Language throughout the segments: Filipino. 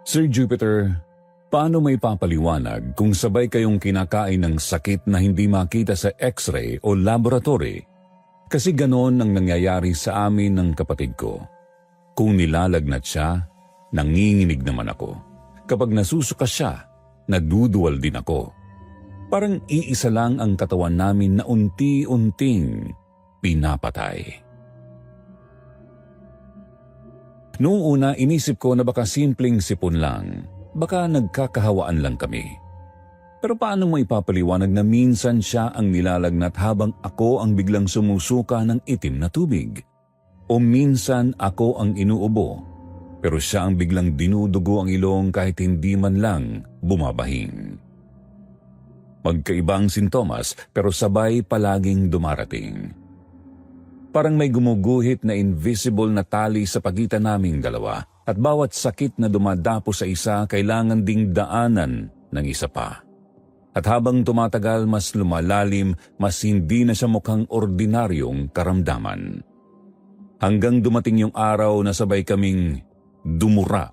Sir Jupiter, paano may papaliwanag kung sabay kayong kinakain ng sakit na hindi makita sa x-ray o laboratory? Kasi ganon ang nangyayari sa amin ng kapatid ko. Kung nilalagnat siya, nanginginig naman ako. Kapag nasusuka siya, naduduwal din ako. Parang iisa lang ang katawan namin na unti-unting pinapatay. Noong una, inisip ko na baka simpleng sipon lang. Baka nagkakahawaan lang kami. Pero paano mo ipapaliwanag na minsan siya ang nilalagnat habang ako ang biglang sumusuka ng itim na tubig? O minsan ako ang inuubo, pero siya ang biglang dinudugo ang ilong kahit hindi man lang bumabahing. Magkaibang sintomas pero sabay palaging dumarating. Parang may gumuguhit na invisible na tali sa pagitan naming dalawa at bawat sakit na dumadapo sa isa kailangan ding daanan ng isa pa. At habang tumatagal mas lumalalim, mas hindi na siya mukhang ordinaryong karamdaman. Hanggang dumating yung araw na sabay kaming dumura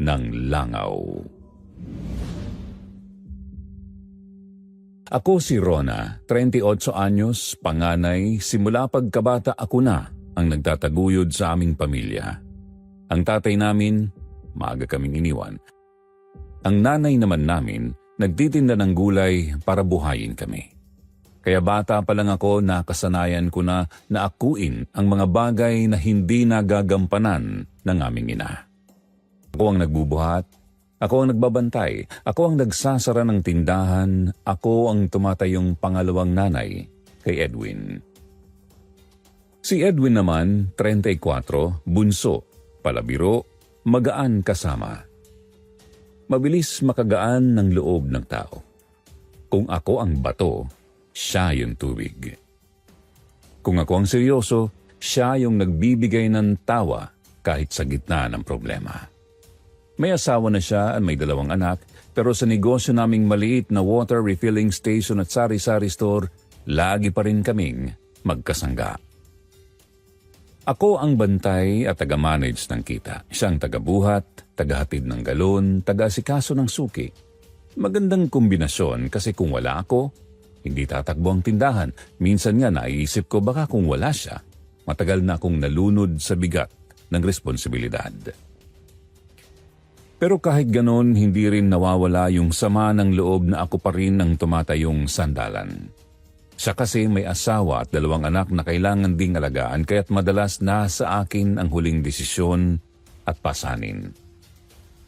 ng langaw. Ako si Rona, 38 anyos, panganay, simula pagkabata ako na ang nagtataguyod sa aming pamilya. Ang tatay namin, maaga kaming iniwan. Ang nanay naman namin, nagtitinda ng gulay para buhayin kami. Kaya bata pa lang ako nakasanayan ko na naakuin ang mga bagay na hindi nagagampanan ng aming ina. Ako ang nagbubuhat, ako ang nagbabantay, ako ang nagsasara ng tindahan, ako ang tumatayong pangalawang nanay kay Edwin. Si Edwin naman, 34, bunso, palabiro, magaan kasama. Mabilis makagaan ng loob ng tao. Kung ako ang bato, siya yung tubig. Kung ako ang seryoso, siya yung nagbibigay ng tawa kahit sa gitna ng problema. May asawa na siya at may 2 anak, pero sa negosyo naming maliit na water refilling station at sari-sari store, lagi pa rin kaming magkasangga. Ako ang bantay at taga-manage ng kita. Siyang taga-buhat, taga-hatid ng galon, taga-asikaso ng suki. Magandang kombinasyon kasi kung wala ako, hindi tatakbo ang tindahan. Minsan nga naiisip ko baka kung wala siya, matagal na akong nalunod sa bigat ng responsibilidad. Pero kahit ganon, hindi rin nawawala yung sama ng loob na ako pa rin ang tumatayong sandalan. Siya kasi may asawa at 2 anak na kailangan ding alagaan kaya't madalas nasa akin ang huling desisyon at pasanin.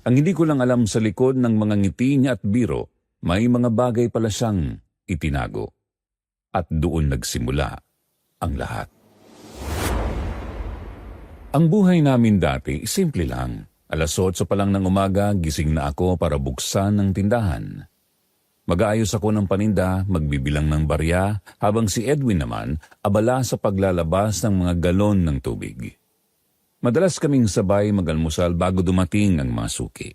Ang hindi ko lang alam sa likod ng mga ngiti niya at biro, may mga bagay pala siyang itinago. At doon nagsimula ang lahat. Ang buhay namin dati, simple lang. 8:00 pa lang ng umaga, gising na ako para buksan ng tindahan. Mag-aayos ako ng paninda, magbibilang ng barya, habang si Edwin naman abala sa paglalabas ng mga galon ng tubig. Madalas kaming sabay mag-almusal bago dumating ang mga suki.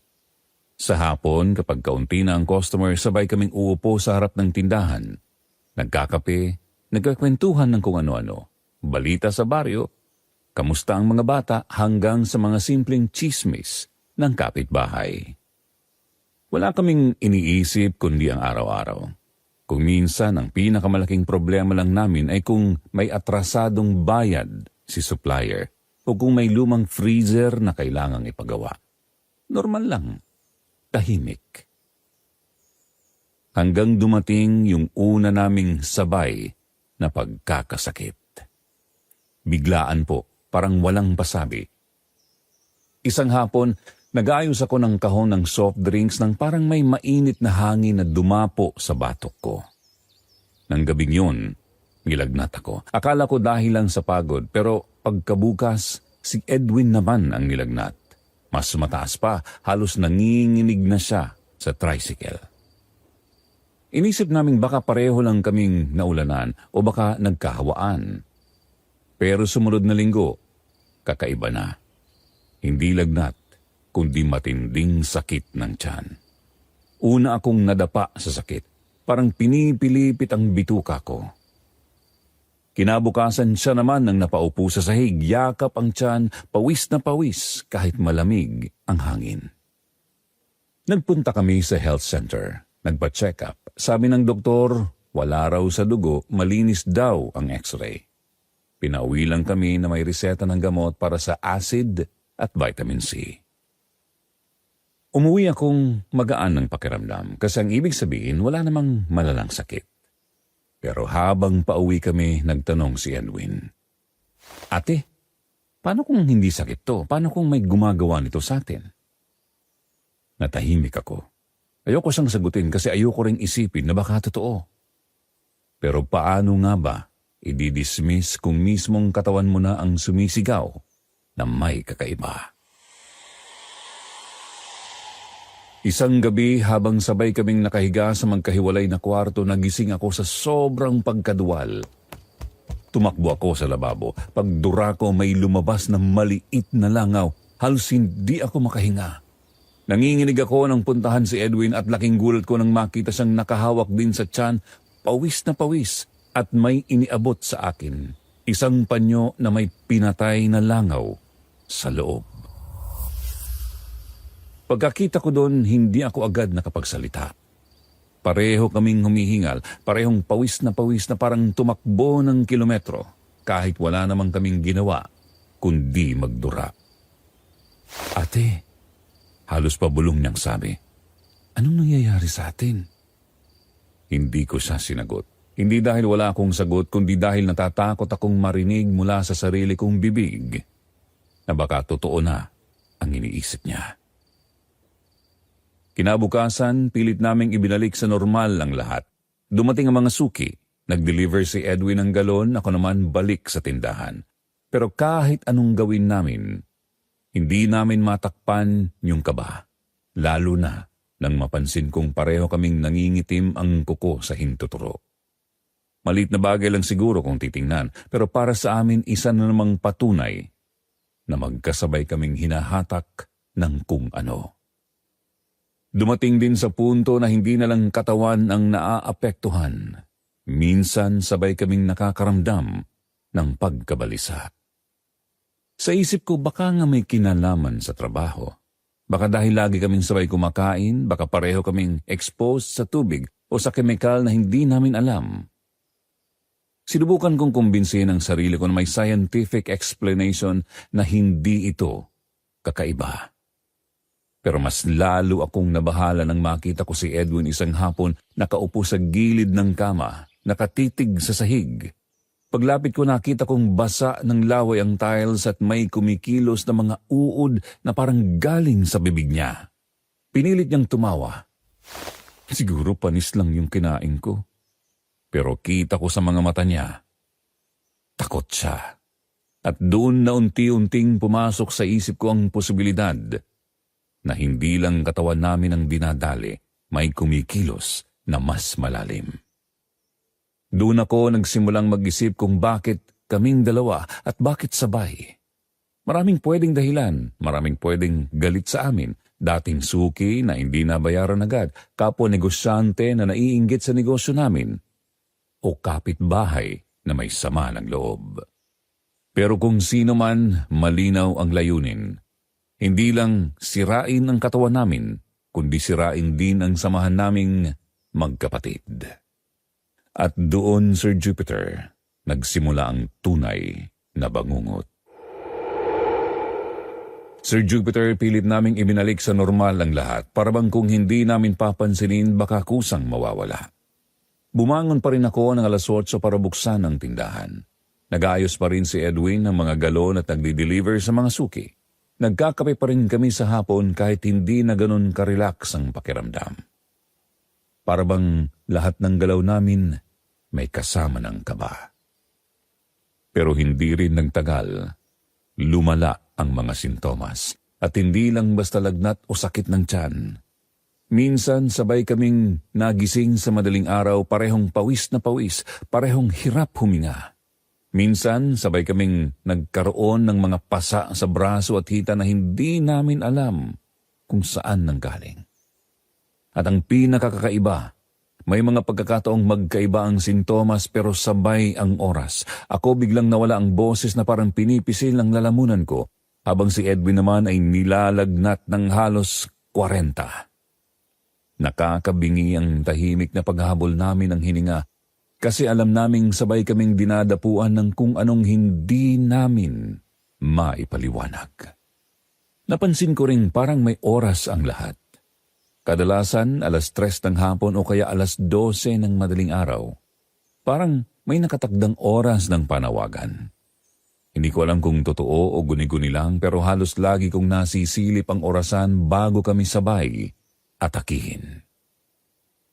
Sa hapon, kapag kaunti na ang customer, sabay kaming uupo sa harap ng tindahan. Nagkakape, nagkakwentuhan ng kung ano-ano, balita sa baryo, kamusta ang mga bata hanggang sa mga simpleng tsismis ng kapitbahay. Wala kaming iniisip kundi ang araw-araw. Kung minsan ang pinakamalaking problema lang namin ay kung may atrasadong bayad si supplier o kung may lumang freezer na kailangang ipagawa. Normal lang, tahimik. Hanggang dumating yung una naming sabay na pagkakasakit. Biglaan po. Parang walang pasabi. Isang hapon, nag-aayos ako ng kahon ng soft drinks nang parang may mainit na hangin na dumapo sa batok ko. Nang gabing yun, nilagnat ako. Akala ko dahil lang sa pagod, pero pagkabukas, si Edwin naman ang nilagnat. Mas mataas pa, halos nanginginig na siya sa tricycle. Inisip naming baka pareho lang kaming naulanan o baka nagkahawaan. Pero sumunod na linggo, kakaiba na. Hindi lagnat, kundi matinding sakit ng tiyan. Una akong nadapa sa sakit, parang pinipilipit ang bituka ko. Kinabukasan siya naman nang napaupo sa sahig, yakap ang tiyan, pawis na pawis kahit malamig ang hangin. Nagpunta kami sa health center. Nagpa-check up. Sabi ng doktor, wala raw sa dugo, malinis daw ang x-ray. Pinauwi lang kami na may reseta ng gamot para sa acid at vitamin C. Umuwi akong magaan ng pakiramdam kasi ang ibig sabihin wala namang malalang sakit. Pero habang pauwi kami, nagtanong si Edwin, "Ate, paano kung hindi sakit to? Paano kung may gumagawa nito sa atin?" Natahimik ako. Ayoko siyang sagutin kasi ayoko ring isipin na baka totoo. Pero paano nga ba i-dismiss kung mismong katawan mo na ang sumisigaw na may kakaiba? Isang gabi habang sabay kaming nakahiga sa magkahiwalay na kwarto, nagising ako sa sobrang pagkaduwal. Tumakbo ako sa lababo. Pagdura ko, may lumabas na maliit na langaw. Halos hindi ako makahinga. Nanginginig ako nang puntahan si Edwin at laking gulat ko nang makita siyang nakahawak din sa tiyan, pawis na pawis, at may iniabot sa akin. Isang panyo na may pinatay na langaw sa loob. Pagkakita ko doon, hindi ako agad nakapagsalita. Pareho kaming humihingal, parehong pawis na parang tumakbo ng kilometro, kahit wala namang kaming ginawa, kundi magdura. "Ate," halos pabulong niyang sabi, "anong nangyayari sa atin?" Hindi ko siya sinagot. Hindi dahil wala akong sagot, kundi dahil natatakot akong marinig mula sa sarili kong bibig na baka totoo na ang iniisip niya. Kinabukasan, pilit naming ibinalik sa normal ang lahat. Dumating ang mga suki. Nag-deliver si Edwin ng galon, ako naman balik sa tindahan. Pero kahit anong gawin namin, hindi namin matakpan yung kaba. Lalo na nang mapansin kong pareho kaming nangingitim ang kuko sa hintuturo. Maliit na bagay lang siguro kung titingnan, pero para sa amin isa na namang patunay na magkasabay kaming hinahatak ng kung ano. Dumating din sa punto na hindi na lang katawan ang naaapektuhan. Minsan sabay kaming nakakaramdam ng pagkabalisa. Sa isip ko baka nga may kinalaman sa trabaho. Baka dahil lagi kaming sabay kumakain, baka pareho kaming exposed sa tubig o sa kemikal na hindi namin alam. Sinubukan kong kumbinsihin ang sarili ko na may scientific explanation na hindi ito kakaiba. Pero mas lalo akong nabahala nang makita ko si Edwin isang hapon nakaupo sa gilid ng kama, nakatitig sa sahig. Paglapit ko nakita kong basa ng laway ang tiles at may kumikilos na mga uod na parang galing sa bibig niya. Pinilit niyang tumawa. Siguro panis lang yung kinain ko. Pero kita ko sa mga mata niya, takot siya. At doon na unti-unting pumasok sa isip ko ang posibilidad na hindi lang katawan namin ang dinadali, may kumikilos na mas malalim. Doon ako nagsimulang mag-isip kung bakit kaming dalawa at bakit sabay. Maraming pwedeng dahilan, maraming pwedeng galit sa amin, dating suki na hindi nabayaran agad, kapwa negosyante na naiinggit sa negosyo namin, o kapitbahay na may sama ng loob. Pero kung sino man, malinaw ang layunin. Hindi lang sirain ang katawan namin, kundi sirain din ang samahan naming magkapatid. At doon, Sir Jupiter, nagsimula ang tunay na bangungot. Sir Jupiter, pilit naming ibinalik sa normal ang lahat, para bang kung hindi namin papansinin baka kusang mawawala. Bumangon pa rin ako ng 8:00 para buksan ang tindahan. Nag-aayos pa rin si Edwin ng mga galon at nagdi-deliver sa mga suki. Nagkakape pa rin kami sa hapon kahit hindi na ganun karelax ang pakiramdam. Para bang lahat ng galaw namin may kasama ng kaba. Pero hindi rin nagtagal, lumala ang mga sintomas at hindi lang basta lagnat o sakit ng tiyan. Minsan sabay kaming nagising sa madaling araw, parehong pawis na pawis, parehong hirap huminga. Minsan, sabay kaming nagkaroon ng mga pasa sa braso at hita na hindi namin alam kung saan nanggaling. At ang pinakakaiba, may mga pagkakataong magkaiba ang sintomas pero sabay ang oras. Ako biglang nawala ang boses na parang pinipisil ang lalamunan ko, habang si Edwin naman ay nilalagnat ng halos 40. Nakakabingi ang tahimik na paghahabol namin ng hininga kasi alam naming sabay kaming dinadapuan ng kung anong hindi namin maipaliwanag. Napansin ko ring parang may oras ang lahat. Kadalasan 3:00 ng hapon o kaya 12:00 ng madaling araw. Parang may nakatakdang oras ng panawagan. Hindi ko alam kung totoo o guni-guni lang pero halos lagi kong nasisilip ang orasan bago kami sabay atakihin.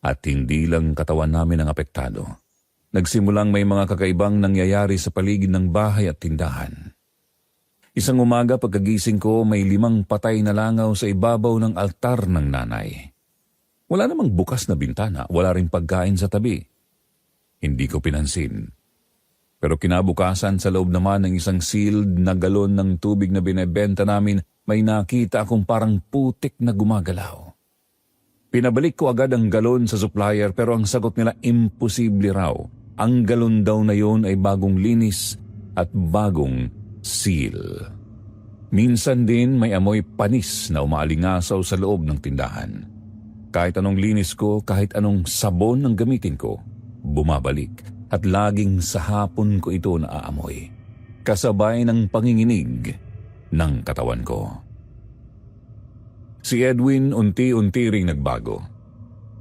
At hindi lang katawan namin ang apektado. Nagsimulang may mga kakaibang nangyayari sa paligid ng bahay at tindahan. Isang umaga pagkagising ko may 5 patay na langaw sa ibabaw ng altar ng nanay. Wala namang bukas na bintana, wala ring pagkain sa tabi. Hindi ko pinansin. Pero kinabukasan sa loob naman ng isang sealed na galon ng tubig na binebenta namin, may nakita akong parang putik na gumagalaw. Pinabalik ko agad ang galon sa supplier pero ang sagot nila imposible raw. Ang galon daw na yon ay bagong linis at bagong seal. Minsan din may amoy panis na umaalingasaw sa loob ng tindahan. Kahit anong linis ko, kahit anong sabon ang gamitin ko, bumabalik at laging sa hapon ko ito naaamoy. Kasabay ng panginginig ng katawan ko. Si Edwin unti-unti ring nagbago.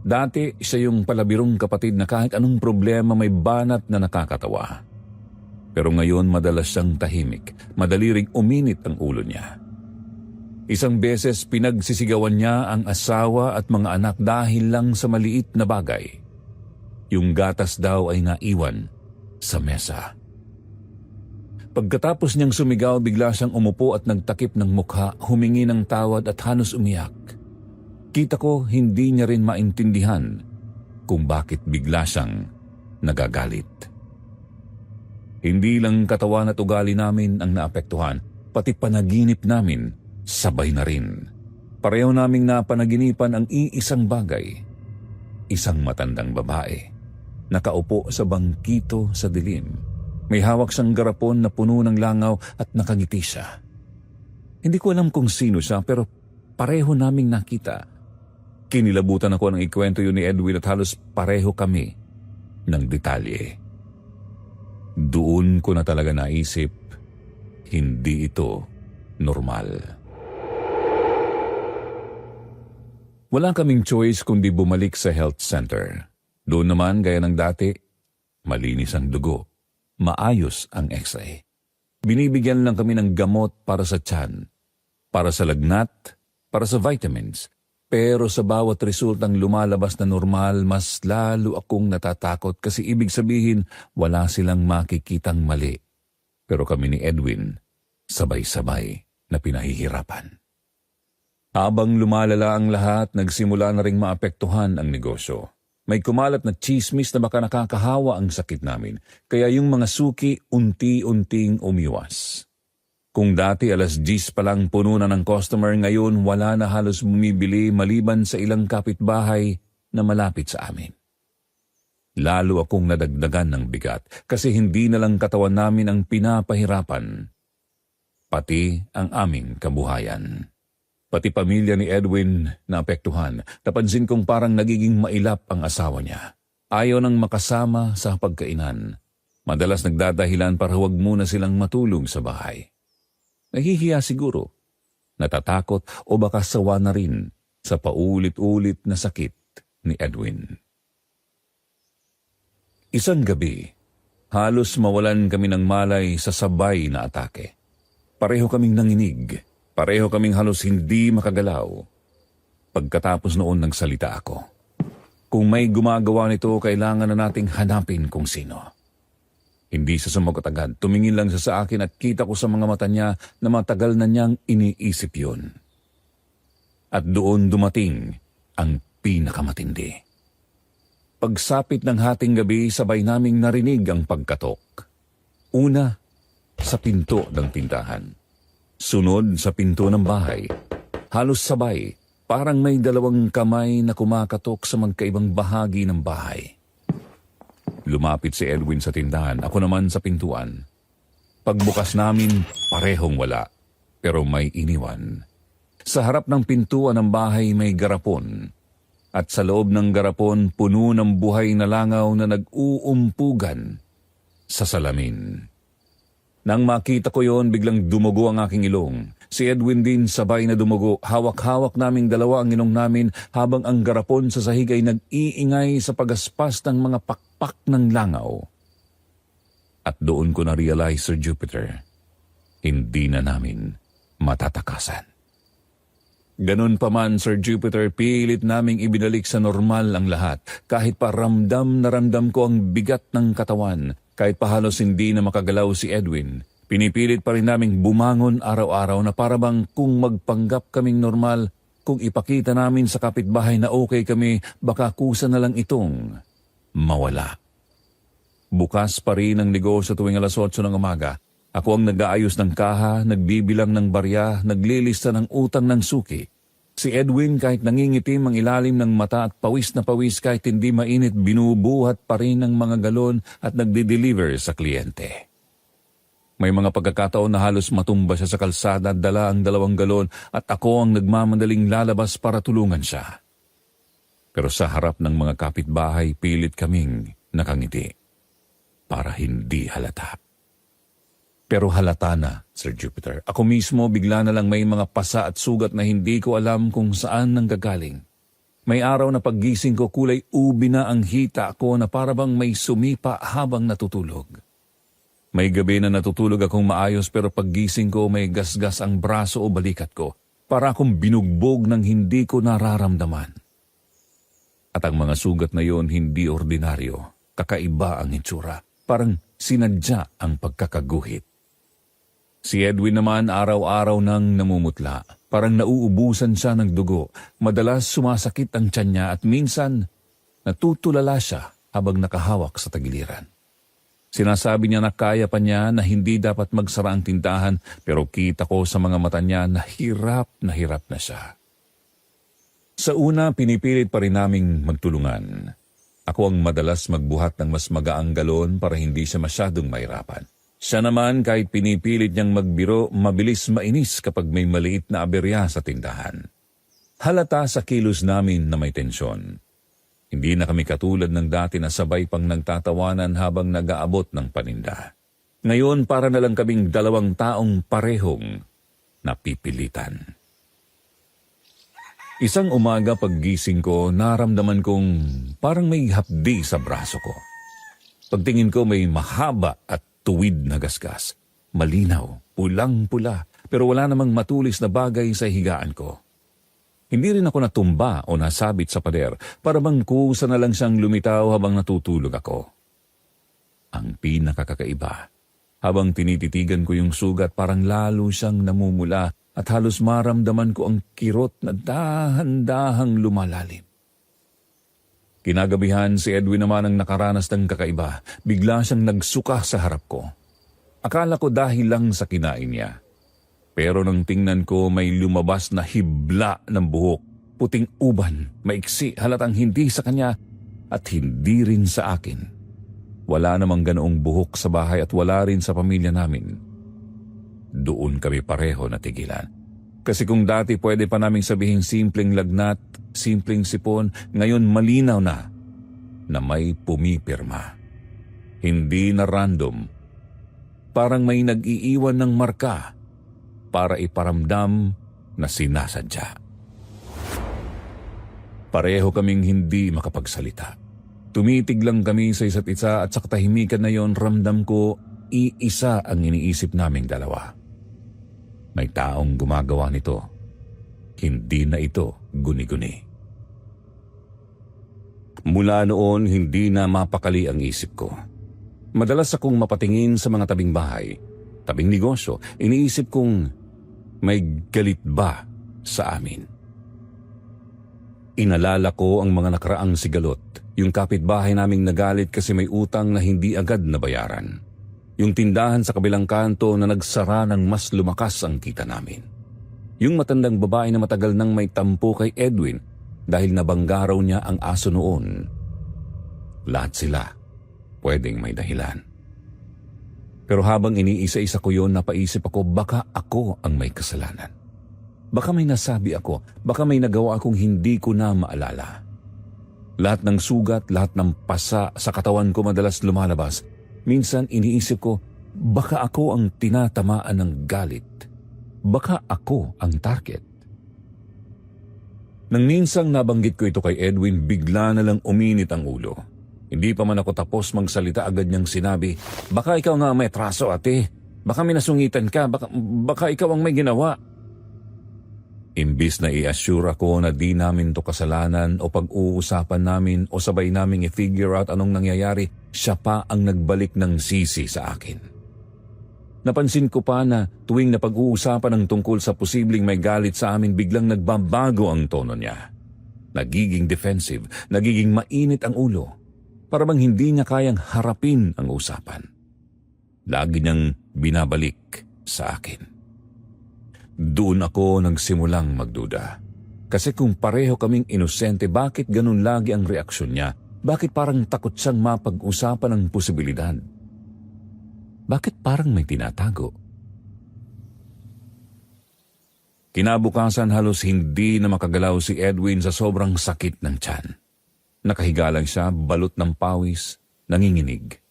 Dati siya yung palabirong kapatid na kahit anong problema may banat na nakakatawa. Pero ngayon madalas siyang tahimik, madali ring uminit ang ulo niya. Isang beses pinagsisigawan niya ang asawa at mga anak dahil lang sa maliit na bagay. Yung gatas daw ay naiwan sa mesa. Pagkatapos niyang sumigaw, bigla siyang umupo at nagtakip ng mukha, humingi ng tawad at halos umiyak. Kita ko hindi niya rin maintindihan kung bakit bigla siyang nagagalit. Hindi lang katawan at ugali namin ang naapektuhan, pati panaginip namin sabay na rin. Pareho naming napanaginipan ang iisang bagay. Isang matandang babae, nakaupo sa bangkito sa dilim. May hawak siyang garapon na puno ng langaw at nakangiti siya. Hindi ko alam kung sino siya pero pareho naming nakita. Kinilabutan ako nang ikwento yun ni Edwin at halos pareho kami ng detalye. Doon ko na talaga naisip, hindi ito normal. Wala kaming choice kundi bumalik sa health center. Doon naman, gaya ng dati, malinis ang dugo. Maayos ang x-ray. Binibigyan lang kami ng gamot para sa tiyan, para sa lagnat, para sa vitamins. Pero sa bawat resultang lumalabas na normal, mas lalo akong natatakot kasi ibig sabihin wala silang makikitang mali. Pero kami ni Edwin, sabay-sabay na pinahihirapan. Habang lumalala ang lahat, nagsimula na ring maapektuhan ang negosyo. May kumalat na chismis na baka nakakahawa ang sakit namin, kaya yung mga suki unti-unting umiwas. Kung dati 10:00 pa lang puno na ng customer, ngayon wala na halos bumibili maliban sa ilang kapitbahay na malapit sa amin. Lalo akong nadagdagan ng bigat kasi hindi na lang katawan namin ang pinapahirapan, pati ang aming kabuhayan. Pati pamilya ni Edwin naapektuhan. Napansin kong parang nagiging mailap ang asawa niya. Ayaw nang makasama sa pagkainan. Madalas nagdadahilan para huwag muna silang matulog sa bahay. Nahihiya siguro, natatakot o baka sawa na rin sa paulit-ulit na sakit ni Edwin. Isang gabi, halos mawalan kami ng malay sa sabay na atake. Pareho kaming nanginig. Pareho kaming halos hindi makagalaw. Pagkatapos noon nagsalita ako. Kung may gumagawa nito, kailangan na nating hanapin kung sino. Hindi siya sumagot agad. Tumingin lang siya sa akin at kita ko sa mga mata niya na matagal na niyang iniisip yun. At doon dumating ang pinakamatindi. Pagsapit ng hating gabi, sabay naming narinig ang pagkatok. Una, sa pinto ng tindahan. Sunod sa pinto ng bahay. Halos sabay, parang may 2 kamay na kumakatok sa magkaibang bahagi ng bahay. Lumapit si Edwin sa tindahan, ako naman sa pintuan. Pagbukas namin, parehong wala, pero may iniwan. Sa harap ng pintuan ng bahay may garapon. at sa loob ng garapon puno ng buhay na langaw na nag-uumpugan sa salamin. Nang makita ko yon, biglang dumugo ang aking ilong. Si Edwin din sabay na dumugo. Hawak-hawak naming dalawa ang ilong namin habang ang garapon sa sahig ay nag-iingay sa pagaspas ng mga pakpak ng langaw. At doon ko na-realize, Sir Jupiter, hindi na namin matatakasan. Ganun pa man, Sir Jupiter, pilit naming ibinalik sa normal ang lahat. Kahit pa ramdam na ramdam ko ang bigat ng katawan, kahit pa halos hindi na makagalaw si Edwin, pinipilit pa rin naming bumangon araw-araw na para bang kung magpanggap kaming normal, kung ipakita namin sa kapitbahay na okay kami, baka kusa na lang itong mawala. Bukas pa rin ang negosyo tuwing alas 8 ng umaga. Ako ang nag-aayos ng kaha, nagbibilang ng barya, naglilista ng utang ng suki. Si Edwin kahit nangingitim ang ilalim ng mata at pawis na pawis kahit hindi mainit, binubuhat pa rin ng mga galon at nagde-deliver sa kliyente. May mga pagkakataon na halos matumba siya sa kalsada at dala ang 2 galon at ako ang nagmamadaling lalabas para tulungan siya. Pero sa harap ng mga kapitbahay, pilit kaming nakangiti para hindi halata. Pero halata na, Sir Jupiter. Ako mismo bigla na lang may mga pasa at sugat na hindi ko alam kung saan nanggagaling. May araw na paggising ko kulay ubi na ang hita ko na parabang may sumipa habang natutulog. May gabi na natutulog akong maayos pero paggising ko may gasgas ang braso o balikat ko. Para akong binugbog ng hindi ko nararamdaman. At ang mga sugat na yon hindi ordinaryo. Kakaiba ang itsura. Parang sinadya ang pagkakaguhit. Si Edwin naman araw-araw nang namumutla. Parang nauubusan siya ng dugo. Madalas sumasakit ang tiyan niya at minsan natutulala siya habang nakahawak sa tagiliran. Sinasabi niya na kaya pa niya na hindi dapat magsara ang tindahan pero kita ko sa mga mata niya na hirap na siya. Sa una, pinipilit pa rin naming magtulungan. Ako ang madalas magbuhat ng mas magaang galon para hindi siya masyadong mahirapan. Siya naman kahit pinipilit niyang magbiro, mabilis mainis kapag may maliit na aberya sa tindahan. Halata sa kilos namin na may tensyon. Hindi na kami katulad ng dati na sabay pang nagtatawanan habang nag-aabot ng paninda. Ngayon para na lang kaming 2 taong parehong napipilitan. Isang umaga paggising ko, naramdaman kong parang may hapdi sa braso ko. Pagtingin ko may mahaba at tuwid na gasgas. Malinaw, pulang-pula, pero wala namang matulis na bagay sa higaan ko. Hindi rin ako natumba o nasabit sa pader, para bang kusa na lang siyang lumitaw habang natutulog ako. Ang pinakakakaiba, habang tinititigan ko yung sugat parang lalo siyang namumula at halos maramdaman ko ang kirot na dahan-dahang lumalalim. Kinagabihan si Edwin naman ang nakaranas ng kakaiba. Bigla siyang nagsuka sa harap ko. Akala ko dahil lang sa kinain niya. Pero nang tingnan ko may lumabas na hibla ng buhok. Puting uban, maiksi, halatang hindi sa kanya at hindi rin sa akin. Wala namang ganoong buhok sa bahay at wala rin sa pamilya namin. Doon kami pareho natigilan. Kasi kung dati pwede pa naming sabihin simpleng lagnat, simpleng sipon, ngayon malinaw na may pumipirma. Hindi na random. Parang may nag-iiwan ng marka para iparamdam na sinasadya. Pareho kaming hindi makapagsalita. Tumitig lang kami sa isa't isa at sa katahimikan na yon ramdam ko iisa ang iniisip naming dalawa. May taong gumagawa nito. Hindi na ito guni-guni. Mula noon, hindi na mapakali ang isip ko. Madalas akong mapatingin sa mga tabing bahay, tabing negosyo, iniisip kong may galit ba sa amin. Inalala ko ang mga nakaraang sigalot, yung kapitbahay naming nagalit kasi may utang na hindi agad nabayaran. Yung tindahan sa kabilang kanto na nagsara ng mas lumakas ang kita namin. Yung matandang babae na matagal nang may tampo kay Edwin dahil nabangga raw niya ang aso noon. Lahat sila pwedeng may dahilan. Pero habang iniisa-isa ko yon, napaisip ako baka ako ang may kasalanan. Baka may nasabi ako, baka may nagawa akong hindi ko na maalala. Lahat ng sugat, lahat ng pasa sa katawan ko madalas lumalabas. Minsan iniisip ko, baka ako ang tinatamaan ng galit. Baka ako ang target. Nang minsang nabanggit ko ito kay Edwin, bigla na lang uminit ang ulo. Hindi pa man ako tapos magsalita, agad niyang sinabi, baka ikaw nga may atraso, ate. Baka minasungitan ka, baka ikaw ang may ginawa. Imbis na i-assure ako na di namin to kasalanan o pag-uusapan namin o sabay naming i-figure out anong nangyayari, siya pa ang nagbalik ng sisi sa akin. Napansin ko pa na tuwing napag-uusapan ng tungkol sa posibleng may galit sa amin, biglang nagbabago ang tono niya. Nagiging defensive, nagiging mainit ang ulo. Para bang hindi niya kayang harapin ang usapan. Lagi niyang binabalik sa akin. Doon ako nagsimulang magduda. Kasi kung pareho kaming inosente, bakit ganun lagi ang reaksyon niya? Bakit parang takot siyang mapag-usapan ng posibilidad? Bakit parang may tinatago? Kinabukasan halos hindi na makagalaw si Edwin sa sobrang sakit ng tiyan. Nakahiga lang siya, balot ng pawis, nanginginig.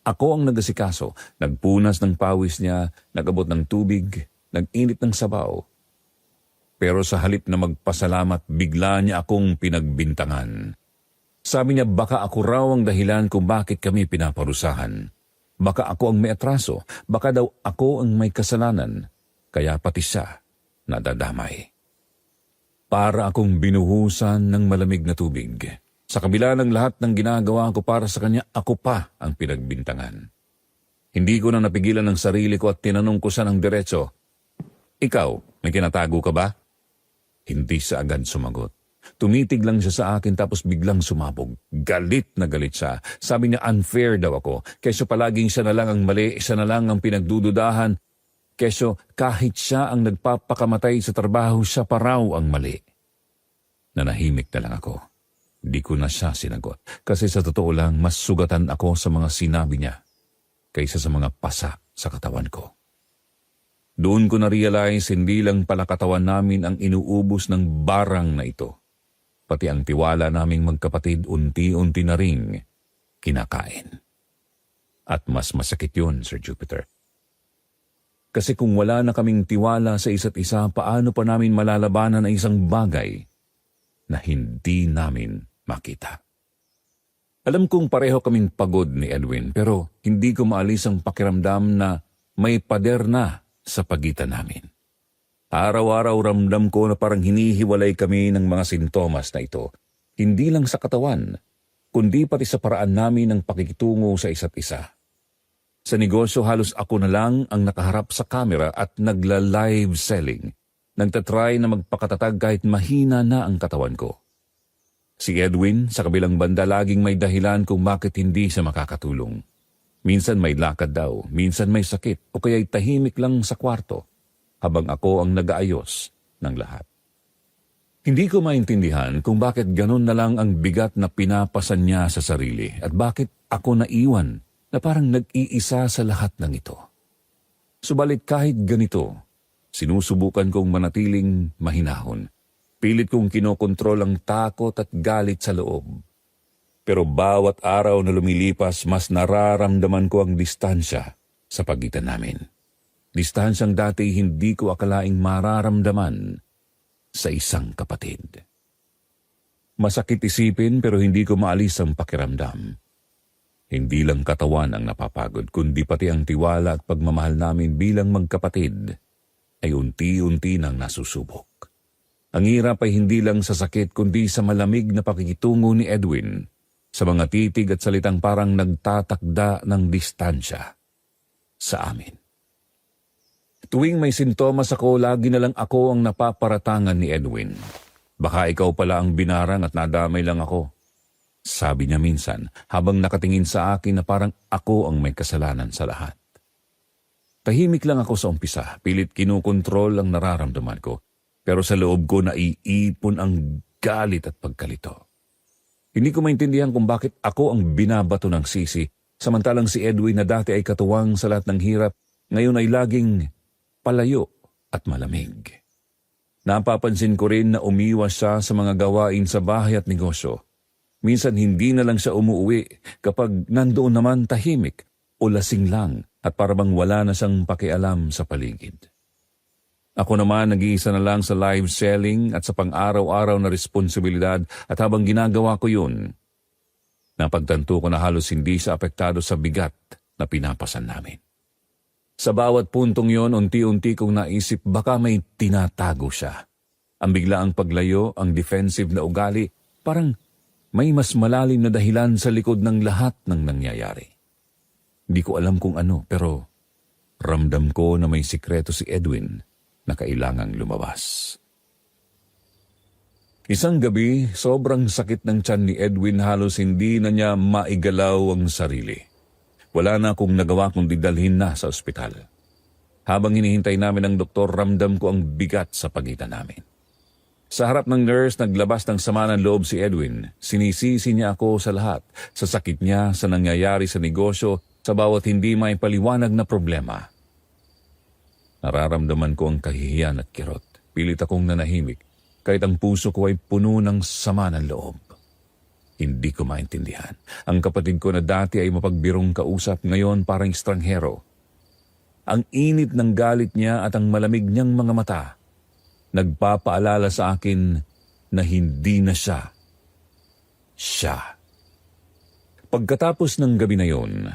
Ako ang nagasikaso, nagpunas ng pawis niya, nagabot ng tubig, nag-init ng sabaw. Pero sa halip na magpasalamat, bigla niya akong pinagbintangan. Sabi niya baka ako raw ang dahilan kung bakit kami pinaparusahan. Baka ako ang may atraso, baka daw ako ang may kasalanan, kaya pati siya nadadamay. Para akong binuhusan ng malamig na tubig. Sa kabila ng lahat ng ginagawa ko para sa kanya, ako pa ang pinagbintangan. Hindi ko na napigilan ng sarili ko at tinanong ko siya ng diretso, ikaw, may kinatago ka ba? Hindi siya agad sumagot. Tumitig lang siya sa akin tapos biglang sumabog. Galit na galit siya. Sabi niya unfair daw ako. Kesyo palaging siya na lang ang mali, siya na lang ang pinagdududahan. Kesyo kahit siya ang nagpapakamatay sa trabaho, siya pa raw ang mali. Nanahimik na lang ako. Di ko na siya sinagot. Kasi sa totoo lang, mas sugatan ako sa mga sinabi niya kaysa sa mga pasa sa katawan ko. Doon ko na-realize hindi lang pala katawan namin ang inuubos ng barang na ito. Pati ang tiwala naming magkapatid unti-unti na ring kinakain. At mas masakit yun, Sir Jupiter. Kasi kung wala na kaming tiwala sa isa't isa, paano pa namin malalabanan ang isang bagay na hindi namin makita? Alam kong pareho kaming pagod ni Edwin, pero hindi ko maalis ang pakiramdam na may pader na sa pagitan namin. Araw-araw ramdam ko na parang hinihiwalay kami ng mga sintomas na ito. Hindi lang sa katawan, kundi pati sa paraan namin ng pakikitungo sa isa't isa. Sa negosyo halos ako na lang ang nakaharap sa camera at nagla-live selling. Nagtatry na magpakatatag kahit mahina na ang katawan ko. Si Edwin, sa kabilang banda, laging may dahilan kung bakit hindi siya makakatulong. Minsan may lakad daw, minsan may sakit, o kaya'y tahimik lang sa kwarto, habang ako ang nag-aayos ng lahat. Hindi ko maintindihan kung bakit ganun na lang ang bigat na pinapasan niya sa sarili at bakit ako naiwan na parang nag-iisa sa lahat ng ito. Subalit kahit ganito, sinusubukan kong manatiling mahinahon. Pilit kong kinokontrol ang takot at galit sa loob. Pero bawat araw na lumilipas, mas nararamdaman ko ang distansya sa pagitan namin. Distansyang dati hindi ko akalaing mararamdaman sa isang kapatid. Masakit isipin pero hindi ko maalis ang pakiramdam. Hindi lang katawan ang napapagod, kundi pati ang tiwala at pagmamahal namin bilang magkapatid ay unti-unti nang nasusubok. Ang hirap ay hindi lang sa sakit kundi sa malamig na pakikitungo ni Edwin, sa mga titig at salitang parang nagtatakda ng distansya sa amin. Tuwing may sintomas ako, lagi na lang ako ang napaparatangan ni Edwin. Baka ikaw pala ang binarang at nadamay lang ako. Sabi niya minsan habang nakatingin sa akin na parang ako ang may kasalanan sa lahat. Tahimik lang ako sa umpisa, pilit kinukontrol ang nararamdaman ko. Pero sa loob ko naiipon ang galit at pagkalito. Hindi ko maintindihan kung bakit ako ang binabato ng sisi, samantalang si Edwin na dati ay katuwang sa lahat ng hirap, ngayon ay laging palayo at malamig. Napapansin ko rin na umiwas siya sa mga gawain sa bahay at negosyo. Minsan hindi na lang siya umuwi kapag nandoon naman tahimik o lasing lang at parang wala na siyang pakialam sa paligid. Ako naman nag-iisa na lang sa live selling at sa pang-araw-araw na responsibilidad at habang ginagawa ko yun, napagtanto ko na halos hindi siya apektado sa bigat na pinapasan namin. Sa bawat puntong yon, unti-unti kong naisip baka may tinatago siya. Ang biglaang paglayo, ang defensive na ugali, parang may mas malalim na dahilan sa likod ng lahat ng nangyayari. Hindi ko alam kung ano, pero ramdam ko na may sikreto si Edwin na kailangang lumabas. Isang gabi, sobrang sakit ng tiyan ni Edwin, halos hindi na niya maigalaw ang sarili. Wala na akong nagawa kundi dalhin na sa ospital. Habang hinihintay namin ang doktor, ramdam ko ang bigat sa pagitan namin. Sa harap ng nurse, naglabas ng sama ng loob si Edwin. Sinisisi niya ako sa lahat, sa sakit niya, sa nangyayari sa negosyo, sa bawat hindi may paliwanag na problema. Nararamdaman ko ang kahihiyan at kirot. Pilit akong nanahimik, kahit ang puso ko ay puno ng sama ng loob. Hindi ko maintindihan. Ang kapatid ko na dati ay mapagbirong kausap, ngayon parang estranghero. Ang init ng galit niya at ang malamig niyang mga mata, nagpapaalala sa akin na hindi na siya. Pagkatapos ng gabi na yon,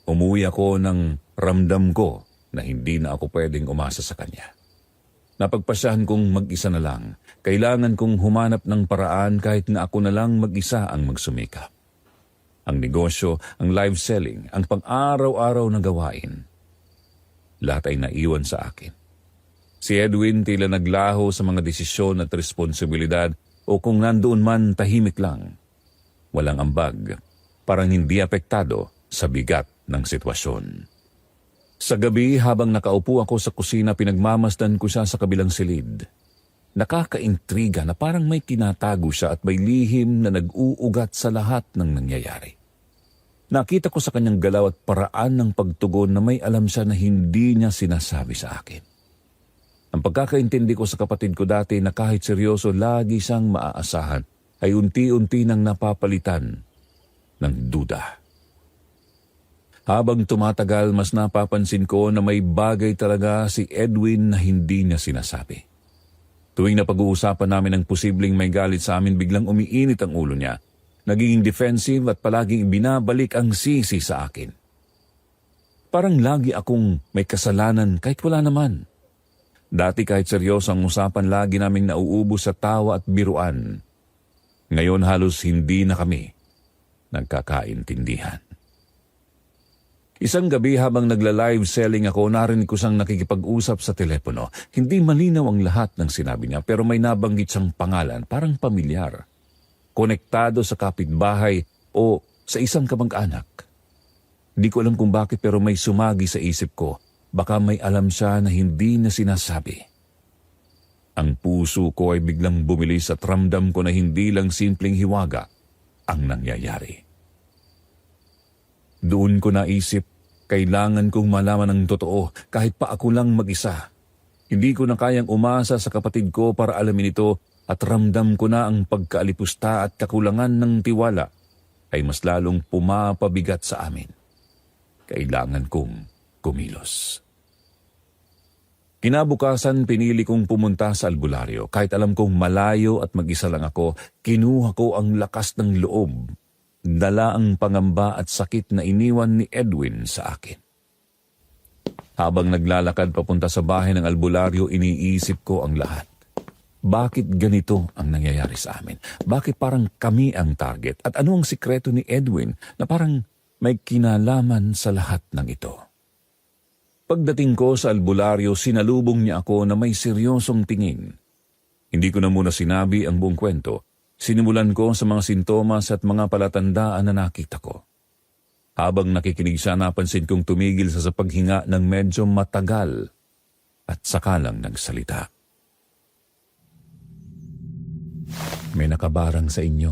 umuwi ako ng ramdam ko na hindi na ako pwedeng umasa sa kanya. Napagpasyahan kong mag-isa na lang. Kailangan kong humanap ng paraan kahit na ako na lang mag-isa ang magsumikap. Ang negosyo, ang live selling, ang pang-araw-araw na gawain, lahat ay naiwan sa akin. Si Edwin tila naglaho sa mga desisyon at responsibilidad o kung nandoon man tahimik lang. Walang ambag, parang hindi apektado sa bigat ng sitwasyon. Sa gabi habang nakaupo ako sa kusina, pinagmamasdan ko siya sa kabilang silid. Nakakaintriga na parang may tinatago siya at may lihim na nag-uugat sa lahat ng nangyayari. Nakita ko sa kanyang galaw at paraan ng pagtugon na may alam siya na hindi niya sinasabi sa akin. Ang pagkakaintindi ko sa kapatid ko dati na kahit seryoso lagi siyang maaasahan ay unti-unti nang napapalitan ng duda. Habang tumatagal, mas napapansin ko na may bagay talaga si Edwin na hindi niya sinasabi. Tuwing napag-uusapan namin ang posibleng may galit sa amin, biglang umiinit ang ulo niya. Nagiging defensive at palaging binabalik ang sisi sa akin. Parang lagi akong may kasalanan kahit wala naman. Dati kahit seryoso ang usapan, lagi naming nauubos sa tawa at biruan. Ngayon halos hindi na kami nagkakaintindihan. Isang gabi habang nagla-live selling ako, narinig ko siyang nakikipag-usap sa telepono. Hindi malinaw ang lahat ng sinabi niya pero may nabanggit siyang pangalan, parang pamilyar. Konektado sa kapitbahay o sa isang kamag-anak. Hindi ko alam kung bakit pero may sumagi sa isip ko. Baka may alam siya na hindi na sinasabi. Ang puso ko ay biglang bumilis at ramdam ko na hindi lang simpleng hiwaga ang nangyayari. Doon ko naisip, kailangan kong malaman ang totoo kahit pa ako lang mag-isa. Hindi ko na kayang umasa sa kapatid ko para alamin ito at ramdam ko na ang pagkaalipusta at kakulangan ng tiwala ay mas lalong pumapabigat sa amin. Kailangan kong kumilos. Kinabukasan, pinili kong pumunta sa albularyo. Kahit alam kong malayo at mag-isa lang ako, kinuha ko ang lakas ng loob. Dala ang pangamba at sakit na iniwan ni Edwin sa akin. Habang naglalakad papunta sa bahay ng albularyo, iniisip ko ang lahat. Bakit ganito ang nangyayari sa amin? Bakit parang kami ang target? At ano ang sikreto ni Edwin na parang may kinalaman sa lahat ng ito? Pagdating ko sa albularyo, sinalubong niya ako na may seryosong tingin. Hindi ko na muna sinabi ang buong kwento. Sinimulan ko sa mga sintomas at mga palatandaan na nakita ko. Habang nakikinig siya, napansin kong tumigil sa paghinga ng medyo matagal at saka lang nagsalita. May nakabarang sa inyo,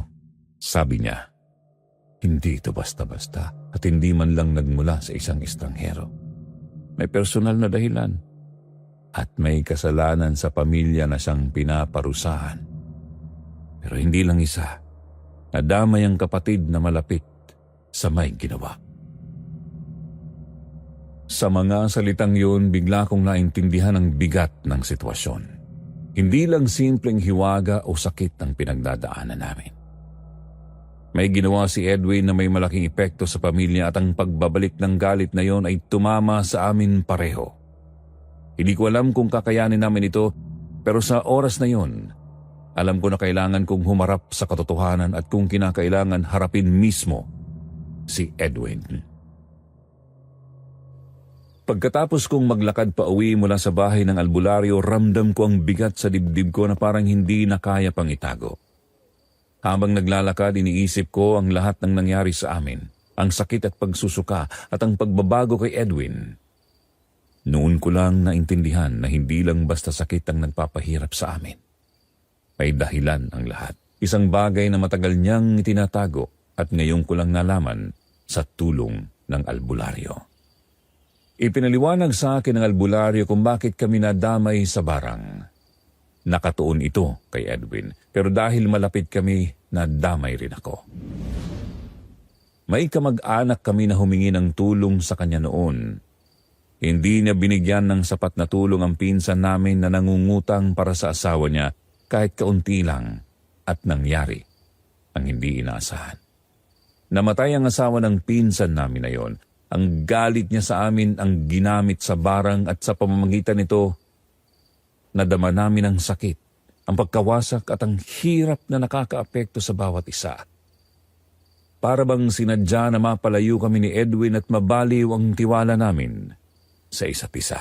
sabi niya. Hindi ito basta-basta at hindi man lang nagmula sa isang estranghero. May personal na dahilan at may kasalanan sa pamilya na siyang pinaparusahan. Pero hindi lang isa, Nadamay ang kapatid na malapit sa may ginawa. Sa mga salitang yun, bigla kong naintindihan ang bigat ng sitwasyon. Hindi lang simpleng hiwaga o sakit ang pinagdadaanan namin. May ginawa si Edwin na may malaking epekto sa pamilya at ang pagbabalik ng galit na yon ay tumama sa amin pareho. Hindi ko alam kung kakayanin namin ito, pero sa oras na yon, alam ko na kailangan kong humarap sa katotohanan at kung kinakailangan harapin mismo si Edwin. Pagkatapos kong maglakad pa uwi mula sa bahay ng albularyo, ramdam ko ang bigat sa dibdib ko na parang hindi na kaya pang itago. Habang naglalakad, iniisip ko ang lahat ng nangyari sa amin, ang sakit at pagsusuka at ang pagbabago kay Edwin. Noon ko lang naintindihan na hindi lang basta sakit ang nagpapahirap sa amin. May dahilan ang lahat. Isang bagay na matagal niyang itinatago at ngayon ko lang nalaman sa tulong ng albularyo. Ipinaliwanag sa akin ng albularyo kung bakit kami nadamay sa barang. Nakatuon ito kay Edwin, pero dahil malapit kami, nadamay rin ako. May kamag-anak kami na humingi ng tulong sa kanya noon. Hindi niya binigyan ng sapat na tulong ang pinsan namin na nangungutang para sa asawa niya kahit kaunti lang at nangyari ang hindi inaasahan. Namatay ang asawa ng pinsan namin na yon. Ang galit niya sa amin ang ginamit sa barang at sa pamamagitan nito, nadama namin ang sakit, ang pagkawasak at ang hirap na nakakaapekto sa bawat isa. Para bang sinadya na mapalayo kami ni Edwin at mabaliw ang tiwala namin sa isa't isa.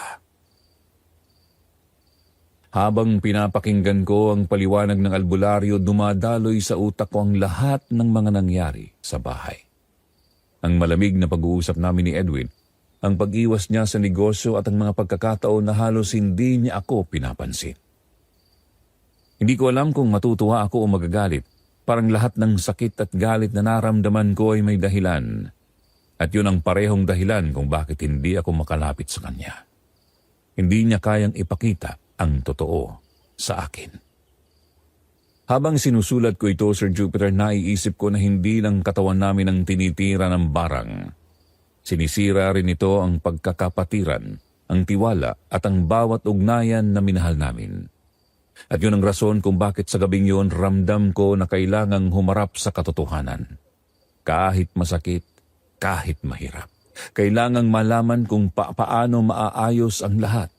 Habang pinapakinggan ko ang paliwanag ng albularyo, dumadaloy sa utak ko ang lahat ng mga nangyari sa bahay. Ang malamig na pag-uusap namin ni Edwin, ang pag-iwas niya sa negosyo at ang mga pagkakataon na halos hindi niya ako pinapansin. Hindi ko alam kung matutuwa ako o magagalit. Parang lahat ng sakit at galit na naramdaman ko ay may dahilan. At yun ang parehong dahilan kung bakit hindi ako makalapit sa kanya. Hindi niya kayang ipakita ang totoo sa akin. Habang sinusulat ko ito, Sir Jupiter, naiisip ko na hindi lang katawan namin ang tinitira ng barang. Sinisira rin ito ang pagkakapatiran, ang tiwala at ang bawat ugnayan na minahal namin. At yun ang rason kung bakit sa gabing yun ramdam ko na kailangang humarap sa katotohanan. Kahit masakit, kahit mahirap. Kailangang malaman kung paano maaayos ang lahat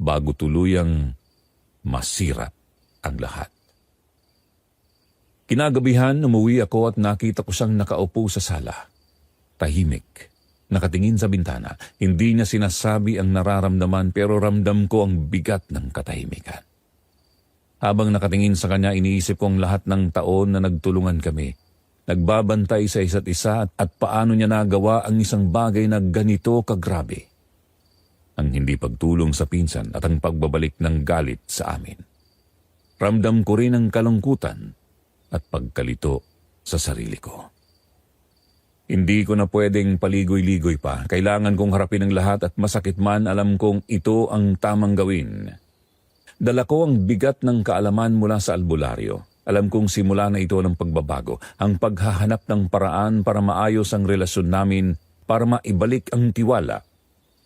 bago tuluyang masira ang lahat. Kinagabihan, umuwi ako at nakita ko siyang nakaupo sa sala. Tahimik, nakatingin sa bintana. Hindi niya sinasabi ang nararamdaman pero ramdam ko ang bigat ng katahimikan. Habang nakatingin sa kanya, iniisip ko ang lahat ng taon na nagtulungan kami. Nagbabantay sa isa't isa at paano niya nagawa ang isang bagay na ganito kagrabe. Ang hindi pagtulong sa pinsan at ang pagbabalik ng galit sa amin. Ramdam ko rin ang kalungkutan at pagkalito sa sarili ko. Hindi ko na pwedeng paligoy-ligoy pa. Kailangan kong harapin ang lahat at masakit man, alam kong ito ang tamang gawin. Dala ko ang bigat ng kaalaman mula sa albularyo. Alam kong simula na ito ng pagbabago, ang paghahanap ng paraan para maayos ang relasyon namin, para maibalik ang tiwala,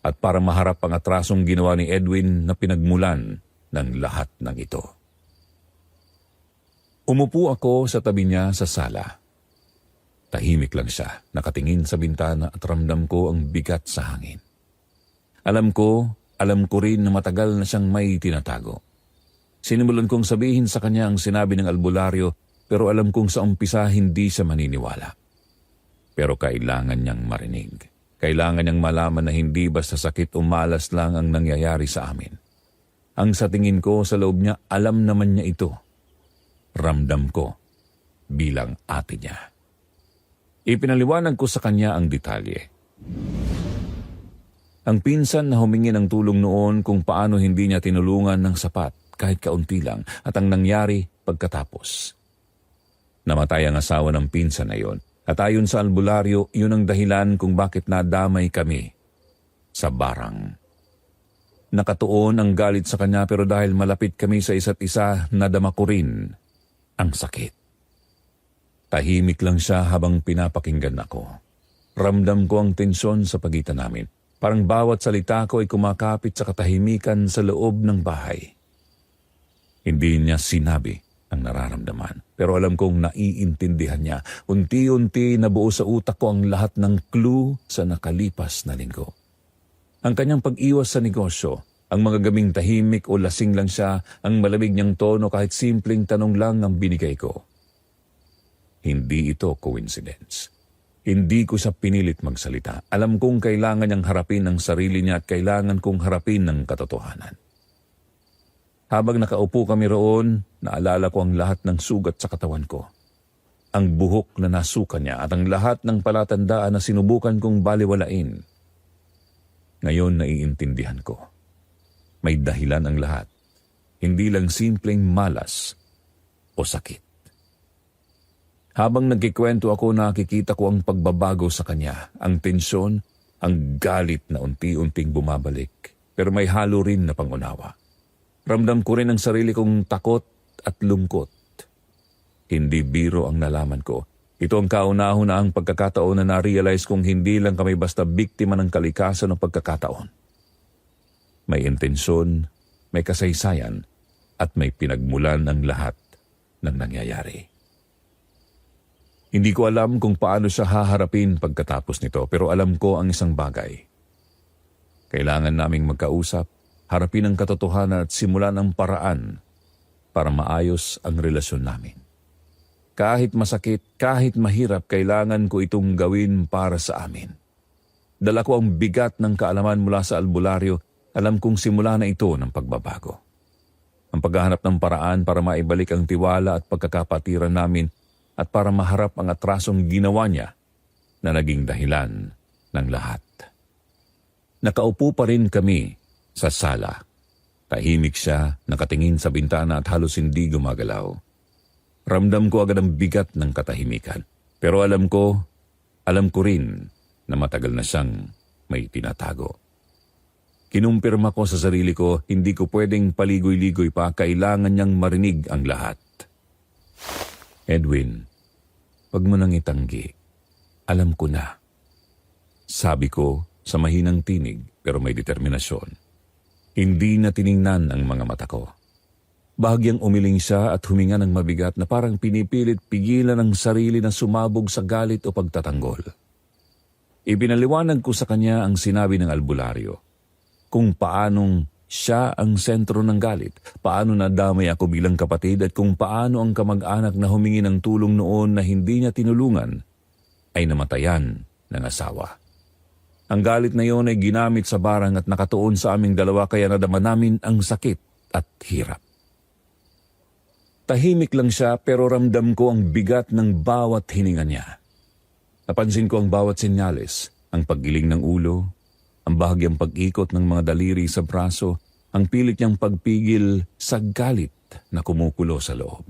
at para maharap ang atrasong ginawa ni Edwin na pinagmulan ng lahat ng ito. Umupo ako sa tabi niya sa sala. Tahimik lang siya, nakatingin sa bintana at ramdam ko ang bigat sa hangin. Alam ko rin na matagal na siyang may tinatago. Sinimulan kong sabihin sa kanya ang sinabi ng albularyo, pero alam kong sa umpisa hindi siya maniniwala. Pero kailangan niyang marinig. Kailangan niyang malaman na hindi basta sakit o malas lang ang nangyayari sa amin. Ang sa tingin ko sa loob niya, alam naman niya ito. Ramdam ko bilang ate niya. Ipinaliwanag ko sa kanya ang detalye. Ang pinsan na humingi ng tulong noon kung paano hindi niya tinulungan ng sapat kahit kaunti lang at ang nangyari pagkatapos. Namatay ang asawa ng pinsan na yon at ayon sa albularyo, yun ang dahilan kung bakit nadamay kami sa barang. Nakatuon ang galit sa kanya pero dahil malapit kami sa isa't isa, nadama ko rin ang sakit. Tahimik lang siya habang pinapakinggan ako. Ramdam ko ang tensyon sa pagitan namin. Parang bawat salita ko ay kumakapit sa katahimikan sa loob ng bahay. Hindi niya sinabi ang nararamdaman, pero alam kong naiintindihan niya. Unti-unti nabuo sa utak ko ang lahat ng clue sa nakalipas na linggo. Ang kanyang pag-iwas sa negosyo, ang mga gabing tahimik o lasing lang siya, ang malamig niyang tono kahit simpleng tanong lang ang binigay ko. Hindi ito coincidence. Hindi ko siya pinilit magsalita. Alam kong kailangan niyang harapin ang sarili niya at kailangan kong harapin ang katotohanan. Habang nakaupo kami roon, naalala ko ang lahat ng sugat sa katawan ko. Ang buhok na nasuka niya at ang lahat ng palatandaan na sinubukan kong baliwalain. Ngayon naiintindihan ko. May dahilan ang lahat. Hindi lang simpleng malas o sakit. Habang nagkikwento ako, nakikita ko ang pagbabago sa kanya, ang tensyon, ang galit na unti-unting bumabalik, pero may halo rin na pangunawa. Ramdam ko rin ang sarili kong takot at lungkot. Hindi biro ang nalaman ko. Ito ang kauna-unahang pagkakataon na na-realize kong hindi lang kami basta biktima ng kalikasan o pagkakataon. May intensyon, may kasaysayan, at may pinagmulan ang lahat ng nangyayari. Hindi ko alam kung paano siya haharapin pagkatapos nito, pero alam ko ang isang bagay. Kailangan naming magkausap, harapin ang katotohanan at simulan ang paraan para maayos ang relasyon namin. Kahit masakit, kahit mahirap, kailangan ko itong gawin para sa amin. Dala ko ang bigat ng kaalaman mula sa albularyo, alam kong simula na ito ng pagbabago. Ang paghahanap ng paraan para maibalik ang tiwala at pagkakapatiran namin at para maharap ang atrasong ginawa niya na naging dahilan ng lahat. Nakaupo pa rin kami sa sala. Tahimik siya, nakatingin sa bintana at halos hindi gumagalaw. Ramdam ko agad ang bigat ng katahimikan. Pero alam ko rin na matagal na siyang may tinatago. Kinumpirma ko sa sarili ko, hindi ko pwedeng paligoy-ligoy pa, kailangan niyang marinig ang lahat. Edwin, wag mo nang itanggi. Alam ko na. Sabi ko sa mahinang tinig pero may determinasyon. Hindi na tiningnan ang mga mata ko. Bahagyang umiling siya at huminga ng mabigat na parang pinipilit pigilan ang sarili na sumabog sa galit o pagtatanggol. Ibinaliwanag ko sa kanya ang sinabi ng albularyo. Kung paanong siya ang sentro ng galit, paano nadamay ako bilang kapatid at kung paano ang kamag-anak na humingi ng tulong noon na hindi niya tinulungan ay namatayan ng asawa. Ang galit na iyon ay ginamit sa barang at nakatuon sa aming dalawa kaya nadama namin ang sakit at hirap. Tahimik lang siya pero ramdam ko ang bigat ng bawat hininga niya. Napansin ko ang bawat senyales, ang paggiling ng ulo, ang bahagyang pag-ikot ng mga daliri sa braso, ang pilit niyang pagpigil sa galit na kumukulo sa loob.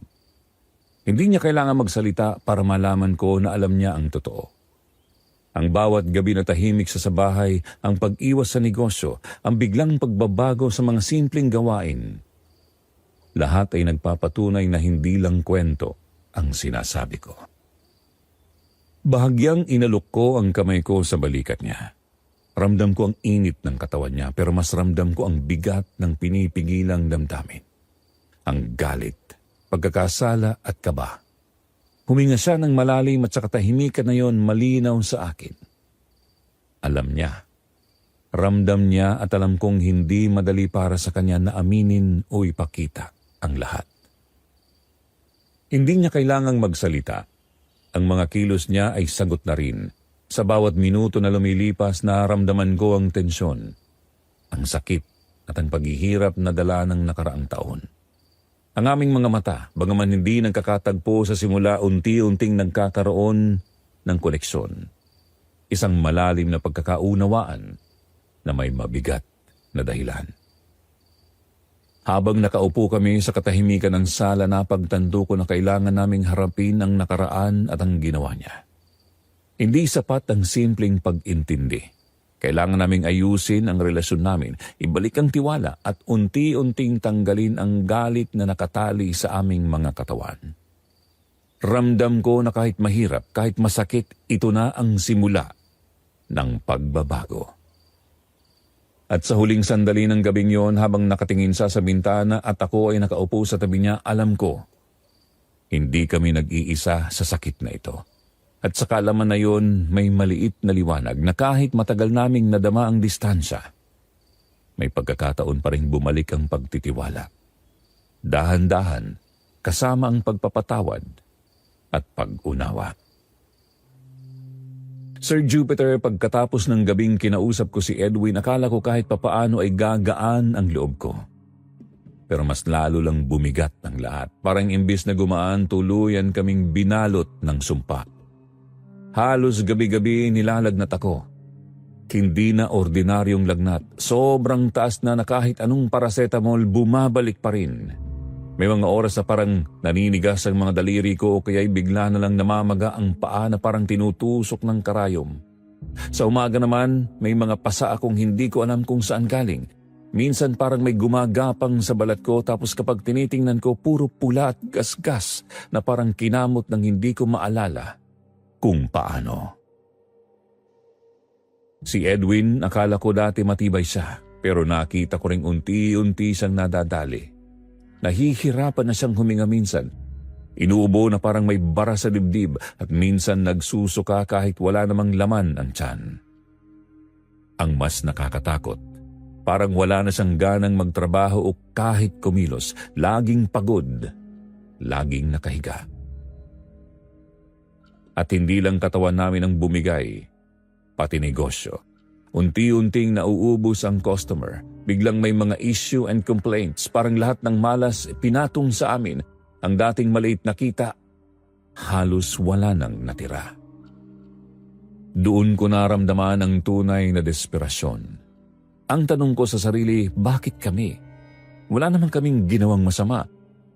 Hindi niya kailangan magsalita para malaman ko na alam niya ang totoo. Ang bawat gabi na tahimik sa bahay, ang pag-iwas sa negosyo, ang biglang pagbabago sa mga simpleng gawain. Lahat ay nagpapatunay na hindi lang kwento ang sinasabi ko. Bahagyang inalok ko ang kamay ko sa balikat niya. Ramdam ko ang init ng katawan niya pero mas ramdam ko ang bigat ng pinipigilang damdamin. Ang galit, pagkakasala at kaba. Huminga siya ng malalim at sa katahimikan na yon malinaw sa akin. Alam niya. Ramdam niya at alam kong hindi madali para sa kanya na aminin o ipakita ang lahat. Hindi niya kailangang magsalita. Ang mga kilos niya ay sagot na rin. Sa bawat minuto na lumilipas, naramdaman ko ang tensyon, ang sakit at ang paghihirap na dala ng nakaraang taon. Ang aming mga mata, bagaman hindi nagkakatagpo sa simula, unti-unting nagkakaroon ng koneksyon. Isang malalim na pagkakaunawaan na may mabigat na dahilan. Habang nakaupo kami sa katahimikan ng sala, napagtanto ko na kailangan naming harapin ang nakaraan at ang ginawa niya. Hindi sapat ang simpleng pag-intindi. Kailangan naming ayusin ang relasyon namin, ibalik ang tiwala at unti-unting tanggalin ang galit na nakatali sa aming mga katawan. Ramdam ko na kahit mahirap, kahit masakit, ito na ang simula ng pagbabago. At sa huling sandali ng gabing yon, habang nakatingin siya sa bintana at ako ay nakaupo sa tabi niya, alam ko, hindi kami nag-iisa sa sakit na ito. At sa kaalaman na yon, may maliit na liwanag na kahit matagal naming nadama ang distansya, may pagkakataon pa rin bumalik ang pagtitiwala. Dahan-dahan, kasama ang pagpapatawad at pag-unawa. Sir Jupiter, pagkatapos ng gabing kinausap ko si Edwin, akala ko kahit papaano ay gagaan ang loob ko. Pero mas lalo lang bumigat ang lahat. Parang imbis na gumaan, tuluyan kaming binalot ng sumpa. Halos gabi-gabi nilalagnat ako. Hindi na ordinaryong lagnat. Sobrang taas na kahit anong paracetamol bumabalik pa rin. May mga oras na parang naninigas ang mga daliri ko o kaya'y bigla na lang namamaga ang paa na parang tinutusok ng karayom. Sa umaga naman, may mga pasa akong hindi ko alam kung saan galing. Minsan parang may gumagapang sa balat ko, tapos kapag tinitingnan ko, puro pula at gasgas na parang kinamot ng hindi ko maalala kung paano. Si Edwin, akala ko dati matibay siya, pero nakita ko ring unti-unti siyang nadadali. Nahihirapan na siyang huminga minsan. Inuubo na parang may bara sa dibdib at minsan nagsusuka kahit wala namang laman ang tiyan. Ang mas nakakatakot, parang wala na siyang ganang magtrabaho o kahit kumilos, laging pagod, laging nakahiga. At hindi lang katawan namin ang bumigay, pati negosyo. Unti-unting nauubos ang customer. Biglang may mga issue and complaints. Parang lahat ng malas pinatong sa amin. Ang dating maliit na kita, halos wala nang natira. Doon ko naramdaman ang tunay na desperasyon. Ang tanong ko sa sarili, bakit kami? Wala naman kaming ginawang masama.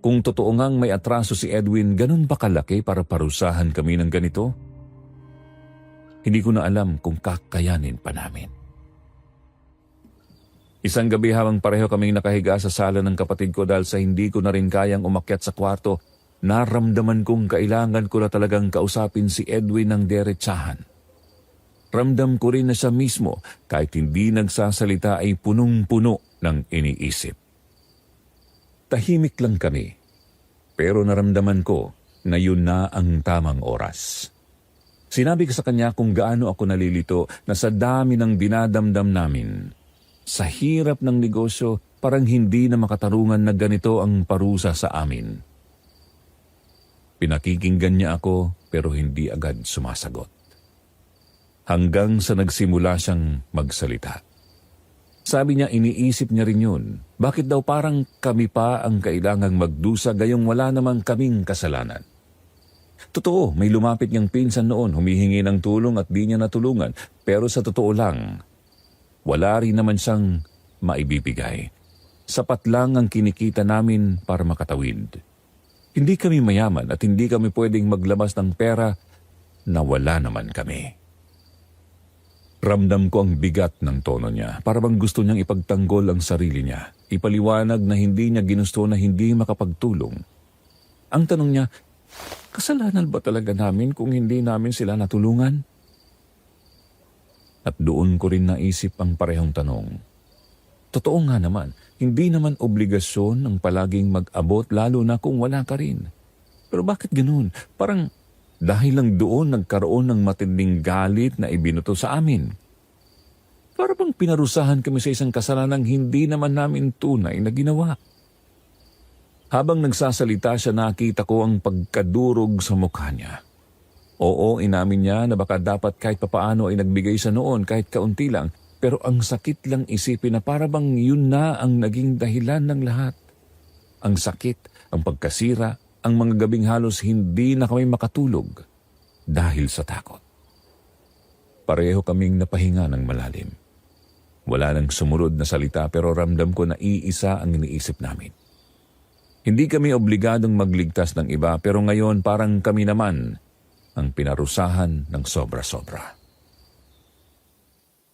Kung totoo ngang may atraso si Edwin, ganun ba kalaki para parusahan kami ng ganito? Hindi ko na alam kung kakayanin pa namin. Isang gabi habang pareho kaming nakahiga sa sala ng kapatid ko dahil sa hindi ko na rin kayang umakyat sa kwarto, naramdaman kong kailangan ko na talagang kausapin si Edwin ng diretsahan. Ramdam ko rin na siya mismo, kahit hindi nagsasalita ay punong-puno ng iniisip. Tahimik lang kami, pero naramdaman ko na yun na ang tamang oras. Sinabi ko sa kanya kung gaano ako nalilito na sa dami ng dinadamdam namin. Sa hirap ng negosyo, parang hindi na makatarungan na ganito ang parusa sa amin. Pinakikinggan niya ako pero hindi agad sumasagot. Hanggang sa nagsimula siyang magsalita. Sabi niya iniisip niya rin yun. Bakit daw parang kami pa ang kailangang magdusa gayong wala namang kaming kasalanan? Totoo, may lumapit niyang pinsan noon, humihingi ng tulong at di niya natulungan. Pero sa totoo lang, wala rin naman siyang maibibigay. Sapat lang ang kinikita namin para makatawid. Hindi kami mayaman at hindi kami pwedeng maglabas ng pera na wala naman kami. Ramdam ko ang bigat ng tono niya. Para bang gusto niyang ipagtanggol ang sarili niya. Ipaliwanag na hindi niya ginusto na hindi makapagtulong. Ang tanong niya, kasalanan ba talaga namin kung hindi namin sila natulungan? At doon ko rin naisip ang parehong tanong. Totoo nga naman, hindi naman obligasyon ang palaging mag-abot lalo na kung wala ka rin. Pero bakit ganun? Parang dahil lang doon nagkaroon ng matinding galit na ibinuto sa amin. Para bang pinarusahan kami sa isang kasalanang hindi naman namin tunay na ginawa. Habang nagsasalita siya, nakita ko ang pagkadurog sa mukha niya. Oo, inamin niya na baka dapat kahit papaano ay nagbigay sa noon kahit kaunti lang, pero ang sakit lang isipin na para bang yun na ang naging dahilan ng lahat. Ang sakit, ang pagkasira, ang mga gabing halos hindi na kami makatulog dahil sa takot. Pareho kaming napahinga ng malalim. Wala nang sumunod na salita pero ramdam ko na iisa ang iniisip namin. Hindi kami obligadong magligtas ng iba pero ngayon parang kami naman ang pinarusahan ng sobra-sobra.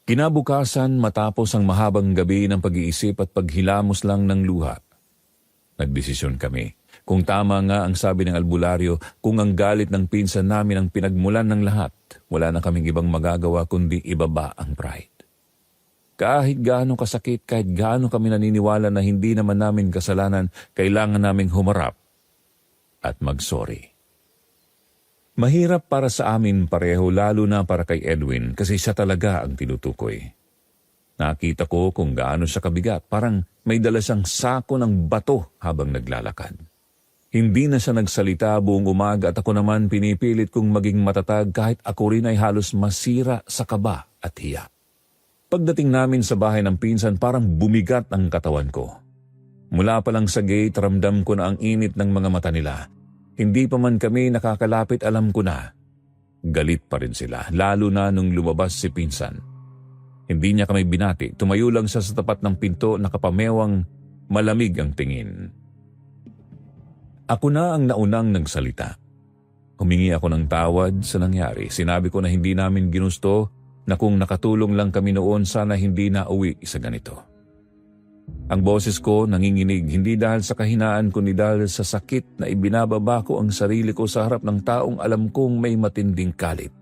Kinabukasan matapos ang mahabang gabi ng pag-iisip at paghilamos lang ng luha, nagdesisyon kami. Kung tama nga ang sabi ng albularyo, kung ang galit ng pinsan namin ang pinagmulan ng lahat, wala na kaming ibang magagawa kundi ibaba ang pride. Kahit gaano kasakit, kahit gaano kami naniniwala na hindi naman namin kasalanan, kailangan naming humarap at mag-sorry. Mahirap para sa amin pareho, lalo na para kay Edwin kasi siya talaga ang tinutukoy. Nakita ko kung gaano siya kabigat, parang may dala siyang sako ng bato habang naglalakad. Hindi na siya nagsalita buong umaga at ako naman pinipilit kong maging matatag kahit ako rin ay halos masira sa kaba at hiya. Pagdating namin sa bahay ng pinsan, parang bumigat ang katawan ko. Mula pa lang sa gate, ramdam ko na ang init ng mga mata nila. Hindi pa man kami nakakalapit, alam ko na. Galit pa rin sila, lalo na nung lumabas si pinsan. Hindi niya kami binati, tumayo lang siya sa tapat ng pinto, nakapamewang malamig ang tingin. Ako na ang naunang nagsalita. Humingi ako ng tawad sa nangyari. Sinabi ko na hindi namin ginusto, na kung nakatulong lang kami noon sana hindi na uwi sa ganito. Ang boses ko nanginginig hindi dahil sa kahinaan kundi dahil sa sakit na ibinababa ko ang sarili ko sa harap ng taong alam kong may matinding galit.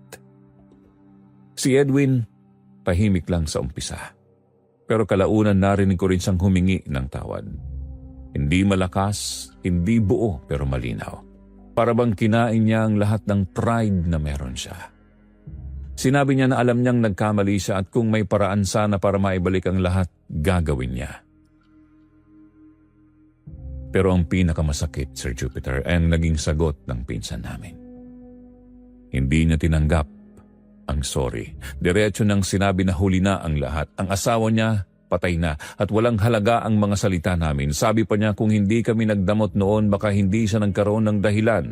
Si Edwin, tahimik lang sa umpisa. Pero kalaunan narinig ko rin siyang humingi ng tawad. Hindi malakas, hindi buo pero malinaw. Para bang kinain niya ang lahat ng pride na meron siya. Sinabi niya na alam niyang nagkamali siya at kung may paraan sana para maibalik ang lahat, gagawin niya. Pero ang pinakamasakit, Sir Jupiter, ay ang naging sagot ng pinsan namin. Hindi niya tinanggap ang sorry. Diretso nang sinabi na huli na ang lahat. Ang asawa niya, patay na at walang halaga ang mga salita namin. Sabi pa niya kung hindi kami nagdamot noon, baka hindi siya nagkaroon ng dahilan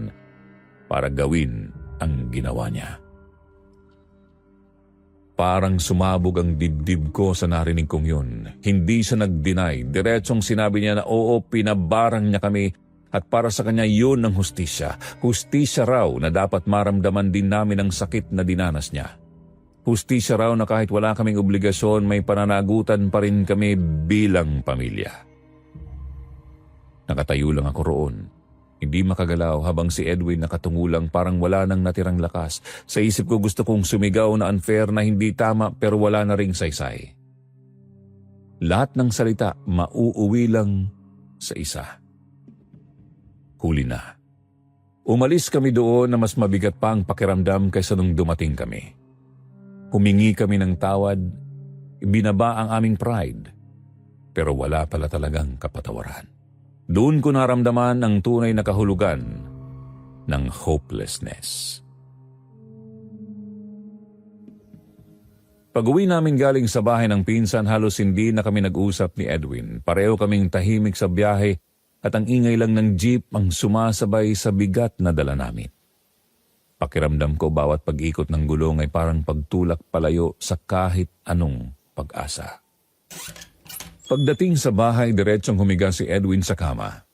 para gawin ang ginawa niya. Parang sumabog ang dibdib ko sa narinig kong yun. Hindi siya nag-deny. Diretsong sinabi niya na oo, pinabarang niya kami at para sa kanya yun ang hustisya. Hustisya raw na dapat maramdaman din namin ang sakit na dinanas niya. Hustisya raw na kahit wala kaming obligasyon, may pananagutan pa rin kami bilang pamilya. Nakatayo lang ako roon. Hindi makagalaw habang si Edwin nakatungo lang parang wala nang natirang lakas. Sa isip ko gusto kong sumigaw na unfair na hindi tama pero wala na ring saysay. Lahat ng salita mauuwi lang sa isa. Huli na. Umalis kami doon na mas mabigat pa ang pakiramdam kaysa nung dumating kami. Humingi kami ng tawad, ibinaba ang aming pride, pero wala pala talagang kapatawaran. Doon ko naramdaman ang tunay na kahulugan ng hopelessness. Pag-uwi namin galing sa bahay ng pinsan, halos hindi na kami nag-usap ni Edwin. Pareho kaming tahimik sa biyahe at ang ingay lang ng jeep ang sumasabay sa bigat na dala namin. Pakiramdam ko bawat pag-ikot ng gulong ay parang pagtulak palayo sa kahit anong pag-asa. Pagdating sa bahay, diretsong humiga si Edwin sa kama.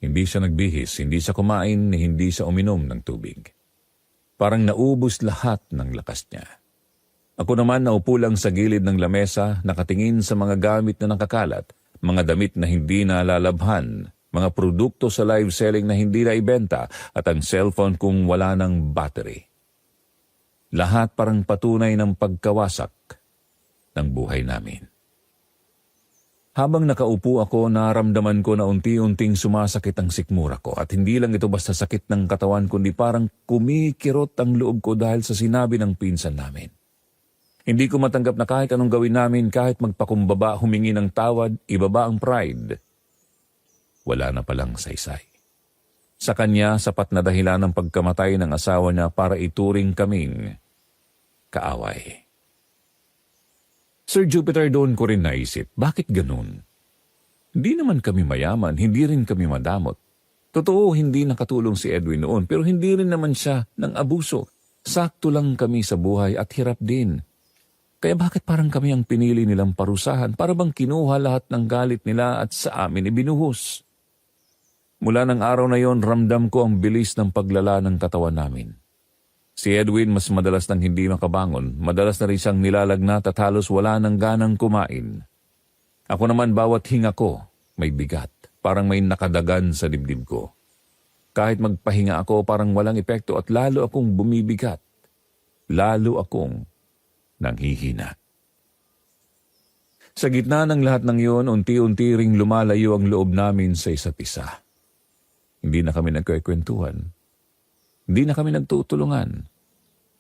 Hindi siya nagbihis, hindi siya kumain, hindi siya uminom ng tubig. Parang naubos lahat ng lakas niya. Ako naman naupo lang sa gilid ng lamesa, nakatingin sa mga gamit na nakakalat, mga damit na hindi nalalabhan, mga produkto sa live selling na hindi na ibenta, at ang cellphone kung wala ng battery. Lahat parang patunay ng pagkawasak ng buhay namin. Habang nakaupo ako, naramdaman ko na unti-unting sumasakit ang sikmura ko at hindi lang ito basta sakit ng katawan kundi parang kumikirot ang loob ko dahil sa sinabi ng pinsan namin. Hindi ko matanggap na kahit anong gawin namin, kahit magpakumbaba, humingi ng tawad, ibaba ang pride. Wala na palang saysay. Sa kanya, sapat na dahilan ng pagkamatay ng asawa niya para ituring kaming kaaway. Sir Jupiter, doon ko rin naisip, bakit ganun? Hindi naman kami mayaman, hindi rin kami madamot. Totoo, hindi nakatulong si Edwin noon, pero hindi rin naman siya ng abuso. Sakto lang kami sa buhay at hirap din. Kaya bakit parang kami ang pinili nilang parusahan? Para bang kinuha lahat ng galit nila at sa amin ibinuhos? Mula ng araw na yon, ramdam ko ang bilis ng paglala ng katawan namin. Si Edwin mas madalas nang hindi makabangon, madalas na rin siyang nilalagnat at halos wala nang ganang kumain. Ako naman bawat hinga ko, may bigat, parang may nakadagan sa dibdib ko. Kahit magpahinga ako, parang walang epekto at lalo akong bumibigat. Lalo akong nanghihina. Sa gitna ng lahat ng iyon, unti-unti ring lumalayo ang loob namin sa isa't isa. Hindi na kami nagkikwentuhan. Hindi na kami nagtutulungan.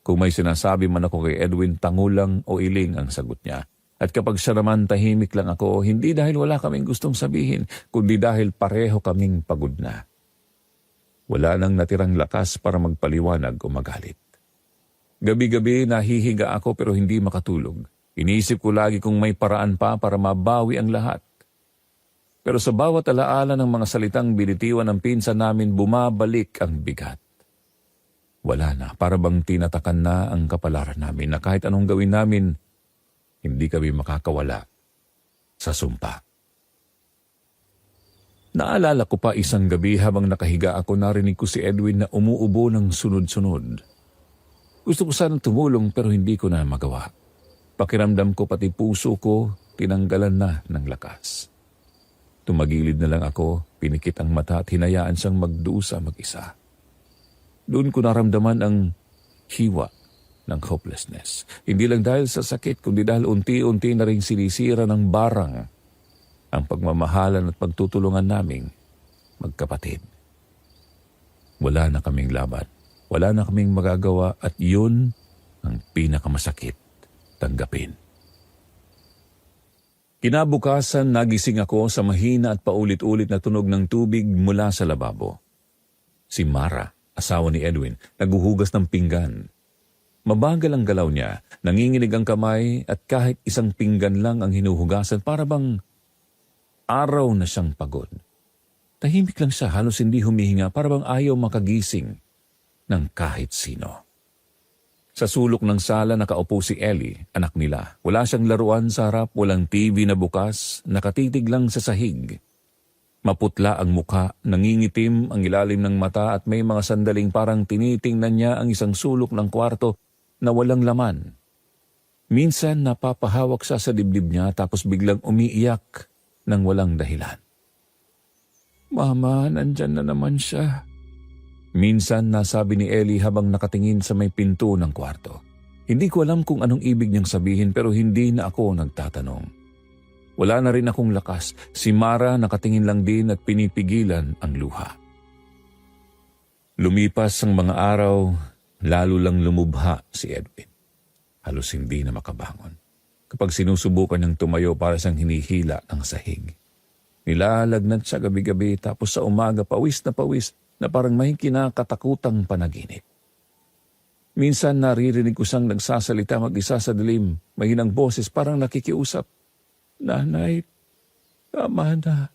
Kung may sinasabi man ako kay Edwin, tangulang o iling ang sagot niya. At kapag siya naman, tahimik lang ako, hindi dahil wala kaming gustong sabihin, kundi dahil pareho kaming pagod na. Wala nang natirang lakas para magpaliwanag o magalit. Gabi-gabi nahihiga ako pero hindi makatulog. Iniisip ko lagi kung may paraan pa para mabawi ang lahat. Pero sa bawat alaala ng mga salitang binitiwan ng pinsan namin, bumabalik ang bigat. Wala na, para bang tinatakan na ang kapalaran namin na kahit anong gawin namin, hindi kami makakawala sa sumpa. Naalala ko pa isang gabi habang nakahiga ako, narinig ko si Edwin na umuubo ng sunod-sunod. Gusto ko sanang tumulong pero hindi ko na magawa. Pakiramdam ko pati puso ko tinanggalan na ng lakas. Tumagilid na lang ako, pinikit ang mata at hinayaan siyang magdusa mag-isa. Doon ko naramdaman ang hiwa ng hopelessness. Hindi lang dahil sa sakit, kundi dahil unti-unti na rin sinisira ng barang ang pagmamahalan at pagtutulungan naming magkapatid. Wala na kaming laban. Wala na kaming magagawa at yun ang pinakamasakit tanggapin. Kinabukasan, nagising ako sa mahina at paulit-ulit na tunog ng tubig mula sa lababo. Si Mara, asawa ni Edwin, naghuhugas ng pinggan. Mabagal ang galaw niya, nanginginig ang kamay at kahit isang pinggan lang ang hinuhugasan, para bang araw na siyang pagod. Tahimik lang siya, halos hindi humihinga, para bang ayaw makagising ng kahit sino. Sa sulok ng sala nakaupo si Ellie, anak nila. Wala siyang laruan sa harap, walang TV na bukas, nakatitig lang sa sahig. Maputla ang mukha, nangingitim ang ilalim ng mata at may mga sandaling parang tinitingnan niya ang isang sulok ng kwarto na walang laman. Minsan napapahawak siya sa dibdib niya tapos biglang umiiyak ng walang dahilan. Mama, nandyan na naman siya. Minsan nasabi ni Ellie habang nakatingin sa may pinto ng kwarto. Hindi ko alam kung anong ibig niyang sabihin pero hindi na ako nagtatanong. Wala na rin akong lakas. Si Mara nakatingin lang din at pinipigilan ang luha. Lumipas ang mga araw, lalo lang lumubha si Edwin. Halos hindi na makabangon. Kapag sinusubukan niyang tumayo, para siyang hinihila ng sahig. Nilalagnat siya gabi-gabi tapos sa umaga pawis na parang may kinakatakutang panaginip. Minsan naririnig ko siyang nagsasalita mag-isa sa dilim, mahinang boses parang nakikiusap. Nanay, tama na.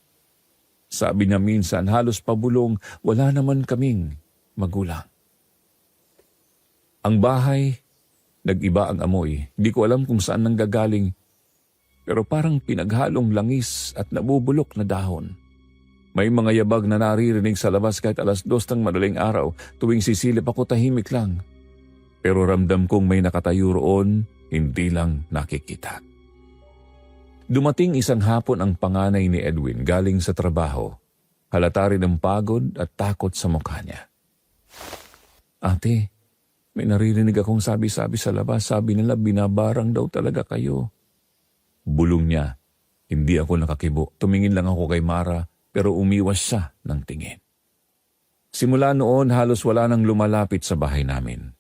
Sabi niya minsan, halos pabulong, wala naman kaming magulang. Ang bahay, nag-iba ang amoy. Hindi ko alam kung saan nanggagaling, pero parang pinaghalong langis at nabubulok na dahon. May mga yabag na naririnig sa labas kahit 2:00 ng madaling araw. Tuwing sisilip ako, tahimik lang. Pero ramdam kong may nakatayo roon, hindi lang nakikita. Dumating isang hapon ang panganay ni Edwin galing sa trabaho. Halata rin ang pagod at takot sa mukha niya. Ate, may naririnig akong sabi-sabi sa labas. Sabi nila binabarang daw talaga kayo. Bulong niya. Hindi ako nakakibo. Tumingin lang ako kay Mara pero umiwas siya ng tingin. Simula noon halos wala nang lumalapit sa bahay namin.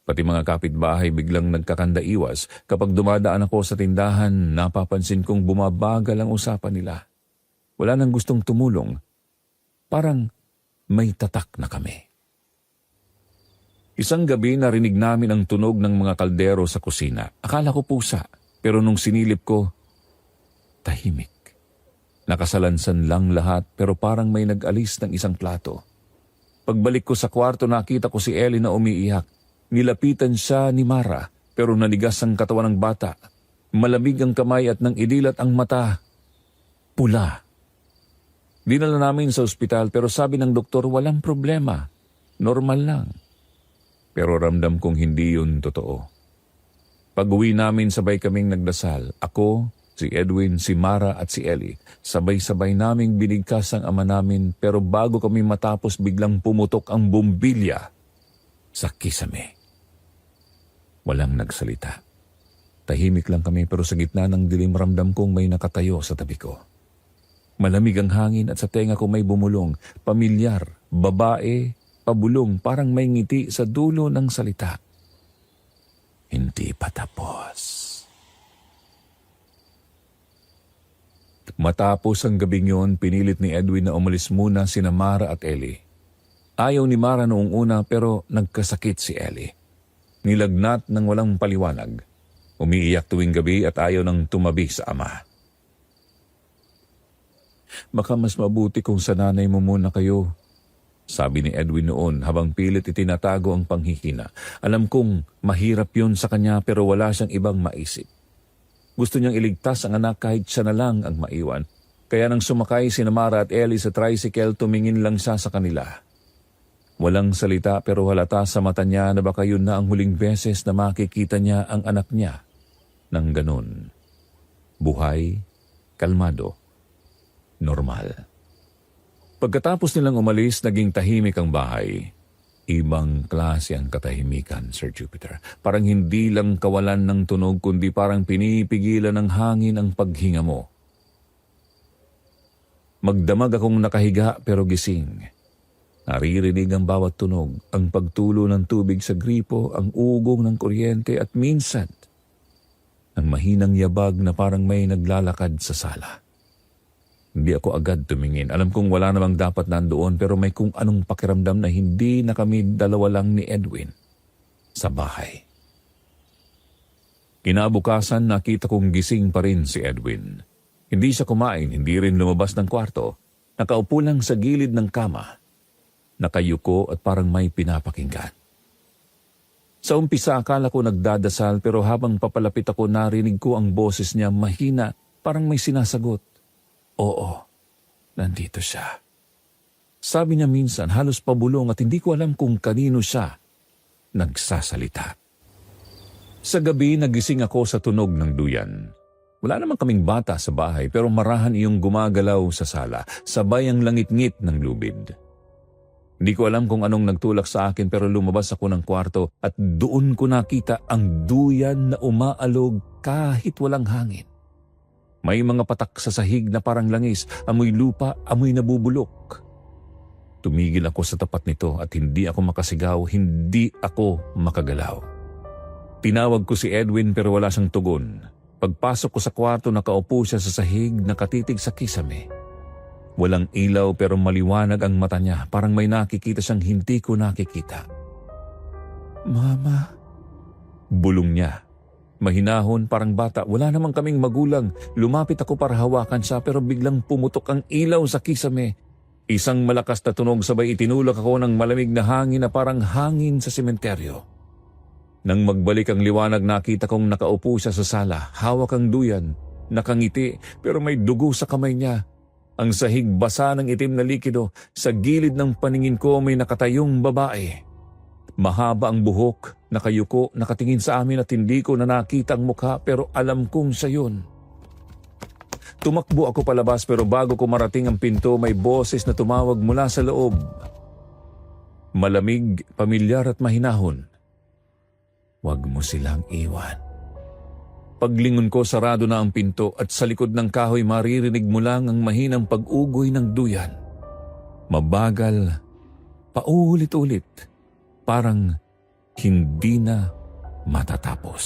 Pati mga kapitbahay biglang nagkakanda-iwas. Kapag dumadaan ako sa tindahan, napapansin kong bumabagal ang usapan nila. Wala nang gustong tumulong. Parang may tatak na kami. Isang gabi narinig namin ang tunog ng mga kaldero sa kusina. Akala ko pusa, pero nung sinilip ko, tahimik. Nakasalansan lang lahat pero parang may nag-alis ng isang plato. Pagbalik ko sa kwarto, nakita ko si Ellie na umiiyak. Nilapitan siya ni Mara pero nanigas ang katawan ng bata. Malamig ang kamay at nang idilat ang mata, pula. Dinala namin sa ospital pero sabi ng doktor walang problema, normal lang. Pero ramdam kong hindi yun totoo. Pag-uwi namin sabay kaming nagdasal. Ako, Si Edwin, si Mara at si Ellie, sabay-sabay naming binigkas ang ama namin pero bago kami matapos biglang pumutok ang bumbilya sa kisame. Walang nagsalita. Tahimik lang kami pero sa gitna ng dilim ramdam kong may nakatayo sa tabi ko. Malamig ang hangin at sa tenga ko may bumulong, pamilyar, babae, pabulong, parang may ngiti sa dulo ng salita. Hindi pa tapos. Matapos ang gabing yun, pinilit ni Edwin na umalis muna sina Mara at Ellie. Ayaw ni Mara noong una pero nagkasakit si Ellie. Nilagnat ng walang paliwanag. Umiiyak tuwing gabi at ayaw nang tumabi sa ama. Baka mas mabuti kung sa nanay mo muna kayo, sabi ni Edwin noon habang pilit itinatago ang panghihina. Alam kong mahirap yun sa kanya pero wala siyang ibang maisip. Gusto niyang iligtas ang anak kahit siya na lang ang maiwan. Kaya nang sumakay si Mara at Ellie sa tricycle, tumingin lang siya sa kanila. Walang salita pero halata sa mata niya na baka yun na ang huling beses na makikita niya ang anak niya nang ganun. Buhay, kalmado, normal. Pagkatapos nilang umalis, naging tahimik ang bahay. Ibang klase ang katahimikan, Sir Jupiter. Parang hindi lang kawalan ng tunog, kundi parang pinipigilan ng hangin ang paghinga mo. Magdamag akong nakahiga pero gising. Naririnig ang bawat tunog, ang pagtulo ng tubig sa gripo, ang ugong ng kuryente at minsan, ang mahinang yabag na parang may naglalakad sa sala. Hindi ako agad tumingin. Alam kong wala namang dapat nandoon pero may kung anong pakiramdam na hindi na kami dalawa lang ni Edwin sa bahay. Kinabukasan nakita kong gising pa rin si Edwin. Hindi siya kumain, hindi rin lumabas ng kwarto. Nakaupo lang sa gilid ng kama. Nakayuko at parang may pinapakinggan. Sa umpisa akala ko nagdadasal pero habang papalapit ako narinig ko ang boses niya mahina, parang may sinasagot. Oo, nandito siya. Sabi niya minsan halos pabulong at hindi ko alam kung kanino siya nagsasalita. Sa gabi nagising ako sa tunog ng duyan. Wala naman kaming bata sa bahay pero marahan iyong gumagalaw sa sala, sabay ang langit-ngit ng lubid. Hindi ko alam kung anong nagtulak sa akin pero lumabas ako ng kwarto at doon ko nakita ang duyan na umaalog kahit walang hangin. May mga patak sa sahig na parang langis, amoy lupa, amoy nabubulok. Tumigil ako sa tapat nito at hindi ako makasigaw, hindi ako makagalaw. Tinawag ko si Edwin pero wala siyang tugon. Pagpasok ko sa kwarto nakaupo siya sa sahig nakatitig sa kisame. Walang ilaw pero maliwanag ang mata niya, parang may nakikita siyang hindi ko nakikita. Mama, bulong niya. Mahinahon, parang bata, wala namang kaming magulang. Lumapit ako para hawakan siya pero biglang pumutok ang ilaw sa kisame. Isang malakas na tunog sabay itinulak ako ng malamig na hangin na parang hangin sa sementeryo. Nang magbalik ang liwanag nakita kong nakaupo siya sa sala, hawak ang duyan, nakangiti pero may dugo sa kamay niya. Ang sahig basa ng itim na likido, sa gilid ng paningin ko may nakatayong babae. Mahaba ang buhok, nakayuko, nakatingin sa amin at hindi ko na nakita ang mukha pero alam kong siya yun. Tumakbo ako palabas pero bago ko marating ang pinto may boses na tumawag mula sa loob. Malamig, pamilyar at mahinahon. Huwag mo silang iwan. Paglingon ko sarado na ang pinto at sa likod ng kahoy maririnig mo lang ang mahinang pag-ugoy ng duyan. Mabagal, paulit-ulit. Parang hindi na matatapos.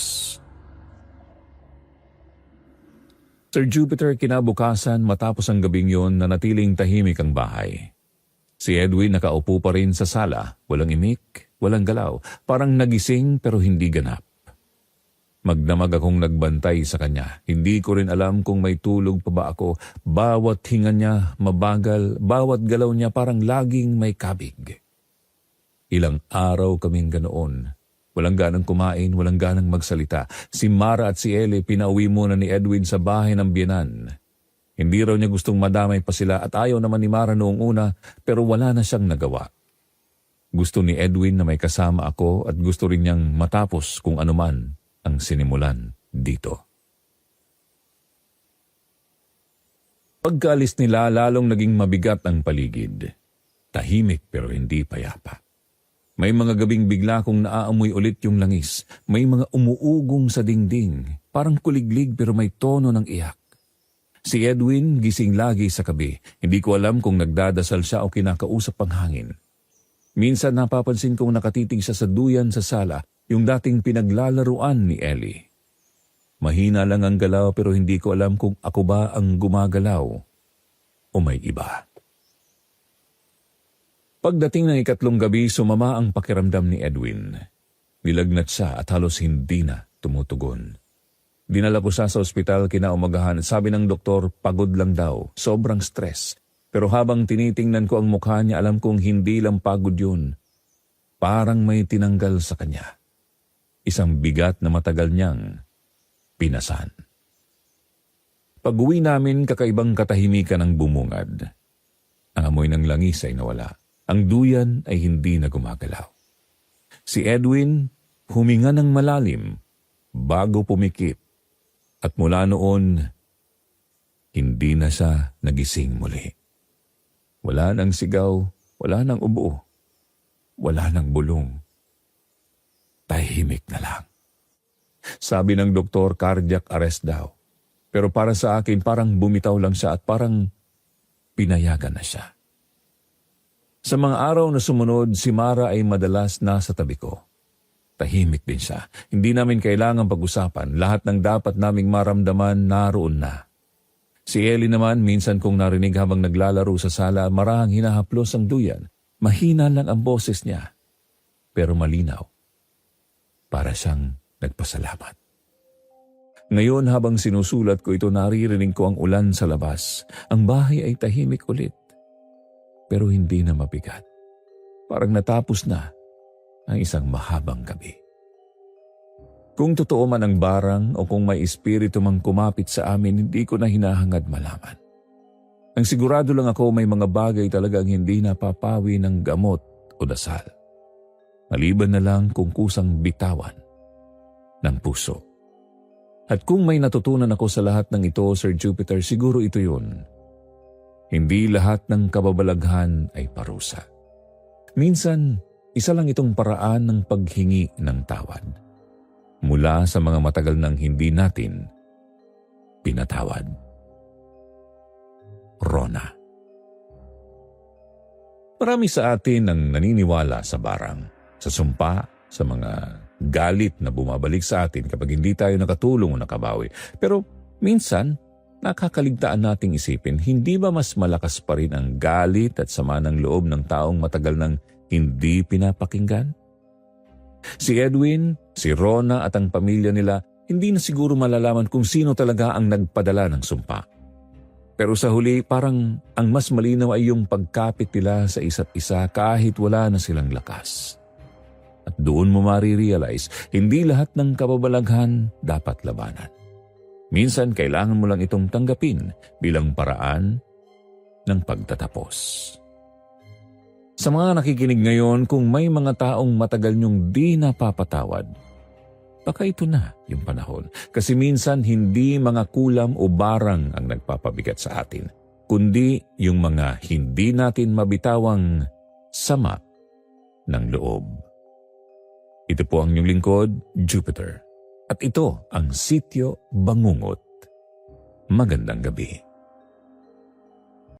Sir Jupiter, kinabukasan matapos ang gabing yon nanatiling tahimik ang bahay. Si Edwin nakaupo pa rin sa sala, walang imik, walang galaw, parang nagising pero hindi ganap. Magdamag akong nagbantay sa kanya. Hindi ko rin alam kung may tulog pa ba ako. Bawat hinga niya mabagal, bawat galaw niya parang laging may kabig. Ilang araw kaming ganoon. Walang ganang kumain, walang ganang magsalita. Si Mara at si Ellie pinauwi muna ni Edwin sa bahay ng biyenan. Hindi raw niya gustong madamay pa sila at ayaw naman ni Mara noong una pero wala na siyang nagawa. Gusto ni Edwin na may kasama ako at gusto rin niyang matapos kung anuman ang sinimulan dito. Pagkaalis nila, lalong naging mabigat ang paligid. Tahimik pero hindi payapa. May mga gabing bigla kong naaamoy ulit yung langis. May mga umuugong sa dingding. Parang kuliglig pero may tono ng iyak. Si Edwin gising lagi sa gabi. Hindi ko alam kung nagdadasal siya o kinakausap ang hangin. Minsan napapansin kong nakatitig siya sa duyan sa sala, yung dating pinaglalaruan ni Ellie. Mahina lang ang galaw pero hindi ko alam kung ako ba ang gumagalaw o may iba. Pagdating ng 3 gabi, sumama ang pakiramdam ni Edwin. Nilagnat siya at halos hindi na tumutugon. Dinala ko siya sa ospital kinaumagahan at sabi ng doktor pagod lang daw, sobrang stress. Pero habang tinitingnan ko ang mukha niya, alam kong hindi lang pagod yun. Parang may tinanggal sa kanya. Isang bigat na matagal niyang pinasan. Pag-uwi namin, kakaibang katahimikan ang bumungad. Ang amoy ng langis ay nawala. Ang duyan ay hindi na gumagalaw. Si Edwin huminga ng malalim bago pumikit. At mula noon, hindi na siya nagising muli. Wala nang sigaw, wala nang ubo, wala nang bulong. Tahimik na lang. Sabi ng doktor, cardiac arrest daw. Pero para sa akin, parang bumitaw lang siya at parang pinayagan na siya. Sa mga araw na sumunod, si Mara ay madalas nasa tabi ko. Tahimik din siya. Hindi namin kailangang pag-usapan. Lahat ng dapat naming maramdaman naroon na. Si Ellie naman, minsan kong narinig habang naglalaro sa sala, marahang hinahaplos ang duyan. Mahina lang ang boses niya. Pero malinaw. Para siyang nagpasalamat. Ngayon habang sinusulat ko ito, naririnig ko ang ulan sa labas. Ang bahay ay tahimik ulit. Pero hindi na mabigat. Parang natapos na ang isang mahabang gabi. Kung totoo man ang barang o kung may espiritu mang kumapit sa amin, hindi ko na hinahangad malaman. Ang sigurado lang ako, may mga bagay talagang hindi napapawi ng gamot o dasal. Maliban na lang kung kusang bitawan ng puso. At kung may natutunan ako sa lahat ng ito, Sir Jupiter, siguro ito yun. Hindi lahat ng kababalaghan ay parusa. Minsan, isa lang itong paraan ng paghingi ng tawad. Mula sa mga matagal nang hindi natin pinatawad. Rona. Marami sa atin ang naniniwala sa barang, sa sumpa, sa mga galit na bumabalik sa atin kapag hindi tayo nakatulong o nakabawi. Pero minsan, nakakaligtaan nating isipin, hindi ba mas malakas pa rin ang galit at sama ng loob ng taong matagal nang hindi pinapakinggan? Si Edwin, si Rona at ang pamilya nila, hindi na siguro malalaman kung sino talaga ang nagpadala ng sumpa. Pero sa huli, parang ang mas malinaw ay yung pagkapit nila sa isa't isa kahit wala na silang lakas. At doon mo marirealize, hindi lahat ng kababalaghan dapat labanan. Minsan, kailangan mo lang itong tanggapin bilang paraan ng pagtatapos. Sa mga nakikinig ngayon, kung may mga taong matagal niyong di napapatawad, baka ito na yung panahon. Kasi minsan, hindi mga kulam o barang ang nagpapabigat sa atin, kundi yung mga hindi natin mabitawang sama ng loob. Ito po ang inyong lingkod, Jupiter. At ito ang Sityo Bangungot. Magandang gabi.